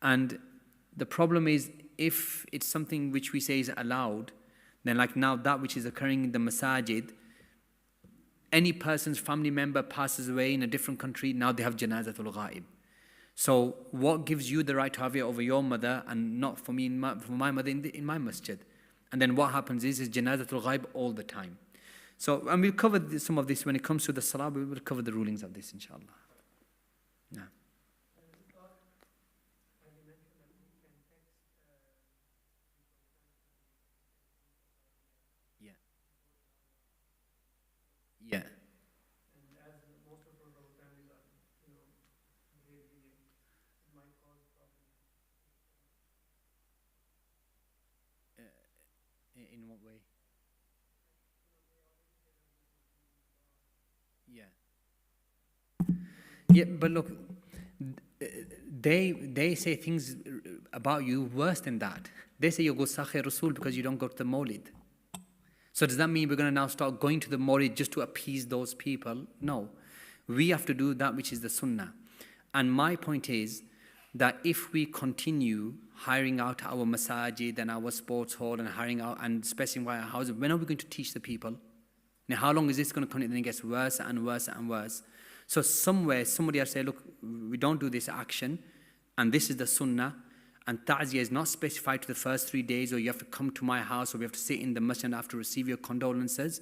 And the problem is, if it's something which we say is allowed, then like now that which is occurring in the Masjid, any person's family member passes away in a different country, now they have janazatul ghaib. So what gives you the right to have it over your mother and not for me, for my mother in my masjid? And then what happens is janazatul ghaib all the time. So, and we'll cover some of this when it comes to the salah, we will cover the rulings of this, inshallah. Yeah. Yeah. And as most of our families are, very lenient, it might cause problems. In what way? Yeah. Yeah, but look, they say things about you worse than that. They say you go Sakhe Rasul because you don't go to the Mawlid. So does that mean we're going to now start going to the Mawlid just to appease those people? No. We have to do that which is the Sunnah. And my point is that if we continue hiring out our masajid and our sports hall and hiring out and specifying our houses, when are we going to teach the people? Now, how long is this going to continue? Then it gets worse and worse and worse. So somewhere, somebody has to say, look, we don't do this action, and this is the sunnah, and ta'ziyah is not specified to the first 3 days, or you have to come to my house, or we have to sit in the masjid and have to receive your condolences,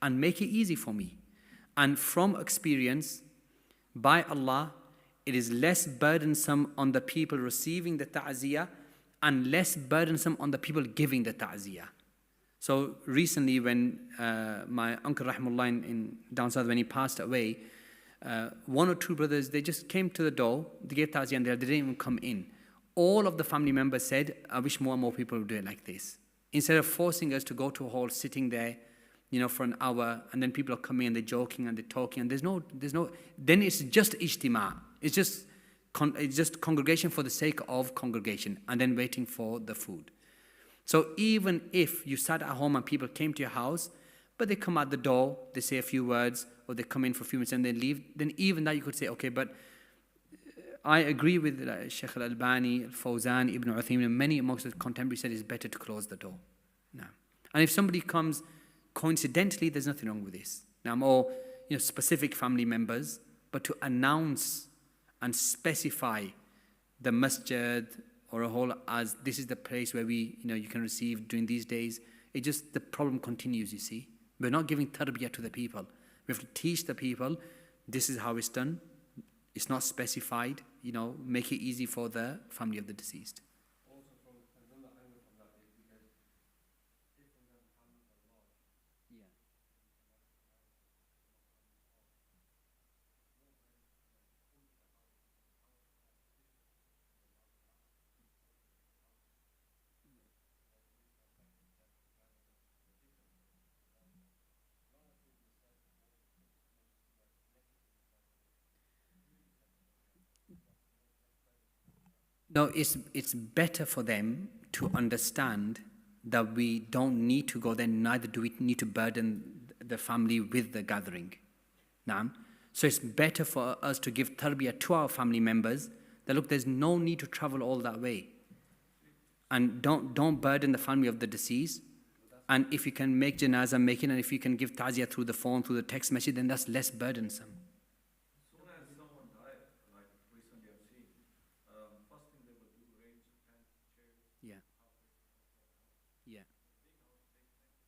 and make it easy for me. And from experience, by Allah, it is less burdensome on the people receiving the ta'ziyah and less burdensome on the people giving the ta'ziyah. So recently when my uncle Rahimullah in down south, when he passed away, 1 or 2 brothers, they just came to the door, they gave ta'ziyah and they didn't even come in. All of the family members said, I wish more and more people would do it like this. Instead of forcing us to go to a hall, sitting there, for an hour, and then people are coming and they're joking and they're talking, and there's no, then it's just ijtima. It's just congregation for the sake of congregation, and then waiting for the food. So even if you sat at home and people came to your house, but they come out the door, they say a few words, or they come in for a few minutes and they leave, then even that you could say, okay, but I agree with Shaykh al-Albani, Al-Fawzan, Ibn Uthaymin, and many amongst the contemporaries said it's better to close the door. No. And if somebody comes coincidentally, there's nothing wrong with this. Now, more specific family members, but to announce and specify the masjid or a hall as this is the place where you can receive during these days, the problem continues, you see. We're not giving tarbiyah to the people. We have to teach the people, this is how it's done. It's not specified, make it easy for the family of the deceased. No, it's better for them to understand that we don't need to go there, neither do we need to burden the family with the gathering. Naam. So it's better for us to give tarbiyah to our family members that look, there's no need to travel all that way. And don't burden the family of the deceased. And if you can make janazah, make it, and if you can give ta'ziyah through the phone, through the text message, then that's less burdensome.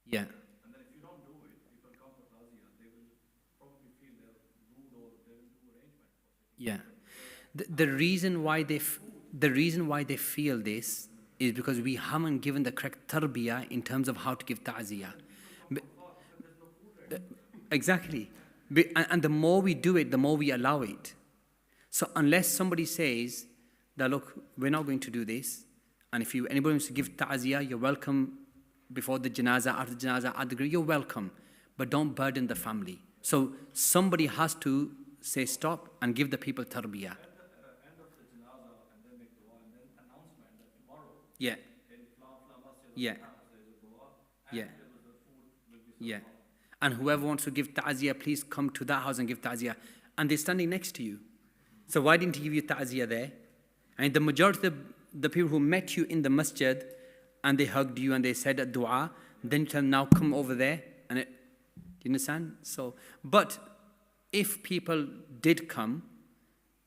Yeah. And then if you don't do it, people come for ta'ziyah, they will probably feel they're rude or they will do arrangement for it. Yeah. The reason why they feel this is because we haven't given the correct tarbiyah in terms of how to give ta'ziyah. Exactly. And the more we do it, the more we allow it. So unless somebody says that, look, we're not going to do this, and if anybody wants to give ta'ziyah, you're welcome. Before the janazah, after the janazah, at the grave, you're welcome. But don't burden the family. So somebody has to say stop and give the people tarbiyah. At the end of the janazah, and then make dua, and then announcement that tomorrow, Yeah. in Masjid, Yeah. there's a dua, and Yeah. the food will be Yeah. And whoever wants to give ta'ziyah, please come to that house and give ta'ziyah. And they're standing next to you. So why didn't he give you ta'ziyah there? And the majority of the people who met you in the masjid, and they hugged you and they said a dua, then you tell them, now come over there. And you understand? So, but if people did come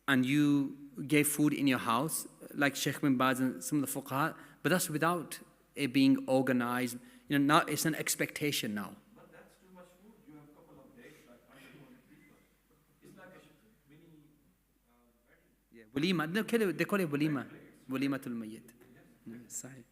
and you gave food in your house, like Sheikh bin Baz and some of the fuqaha, but that's without it being organized. Now it's an expectation now. But that's too much food. You have a couple of days, like 100 people. It's like a mini wedding. Walima. No, they call it walima. Walimatul mayyit. Sahih.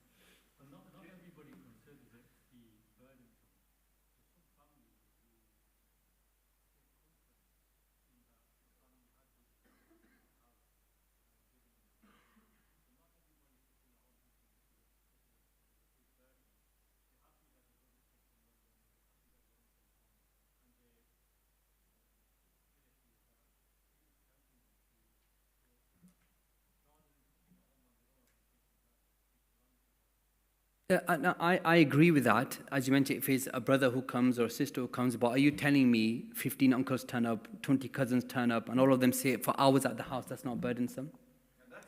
No, I agree with that. As you mentioned, if it's a brother who comes or a sister who comes, but are you telling me 15 uncles turn up, 20 cousins turn up, and all of them say for hours at the house, that's not burdensome?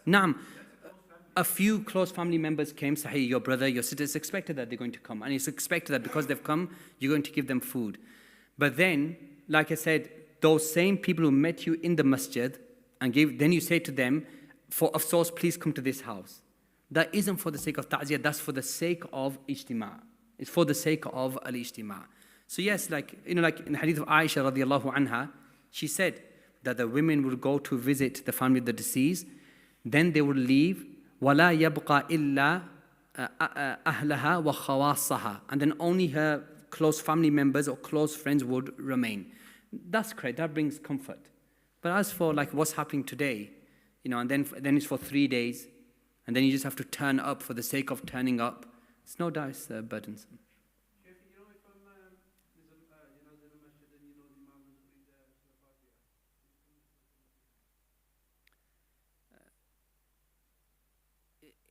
Naam. A few close family members came, say, hey, your brother, your sister, it's expected that they're going to come. And it's expected that because they've come, you're going to give them food. But then, like I said, those same people who met you in the masjid and then you say to them, for afsos, please come to this house. That isn't for the sake of ta'ziyah, that's for the sake of ijtima'. It's for the sake of al-ijtima'. So yes, like in the hadith of Aisha radiallahu anha, she said that the women would go to visit the family of the deceased, then they would leave, وَلَا يَبْقَى إِلَّا أَهْلَهَا وَخَوَاصَّهَا, and then only her close family members or close friends would remain. That's correct, that brings comfort. But as for like what's happening today, and then it's for 3 days, and then you just have to turn up for the sake of turning up, it's no doubt it's burdensome.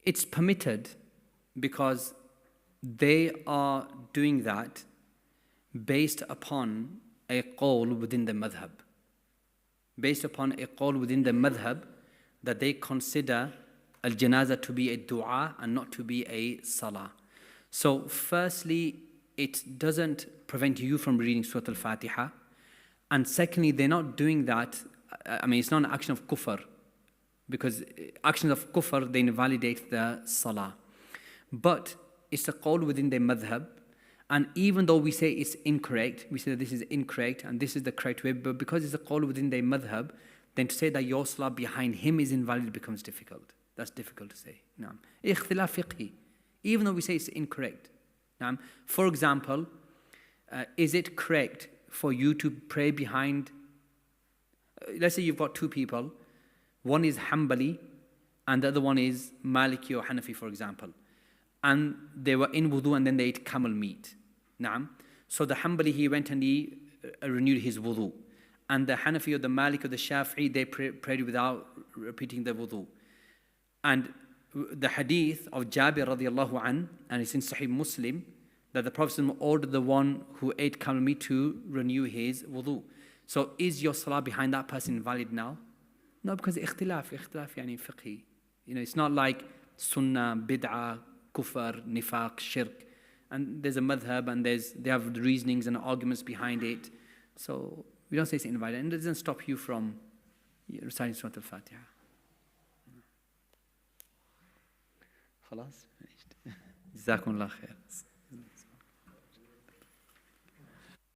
It's permitted because they are doing that based upon a qawl within the madhab. Based upon a qawl within the madhab that they consider al-janazah to be a dua and not to be a salah. So firstly, it doesn't prevent you from reading Surah Al-Fatiha. And secondly, they're not doing that, it's not an action of kufr. Because actions of kufr, they invalidate the salah. But it's a qawl within the madhab. And even though we say it's incorrect, we say that this is incorrect and this is the correct way, but because it's a qawl within the madhab, then to say that your salah behind him is invalid becomes difficult. That's difficult to say. Ikhtilaf fiqhi. Even though we say it's incorrect. For example, is it correct for you to pray behind, let's say you've got two people, one is Hanbali and the other one is Maliki or Hanafi, for example. And they were in wudu and then they ate camel meat. So the Hanbali, he went and he renewed his wudu. And the Hanafi or the Maliki or the Shafi'i, they prayed without repeating the wudu. And the hadith of Jabir radiallahu an, and it's in Sahih Muslim, that the Prophet ordered the one who ate camel meat to renew his wudu. So is your salah behind that person valid now? No, because ikhtilaf yani fiqhi. It's not like sunnah, bid'ah, kufr, nifaq, shirk. And there's a madhab and they have reasonings and arguments behind it. So we don't say it's invalid. And it doesn't stop you from reciting Surah Al-Fatiha. خلاص finished. جزاكم الله خير.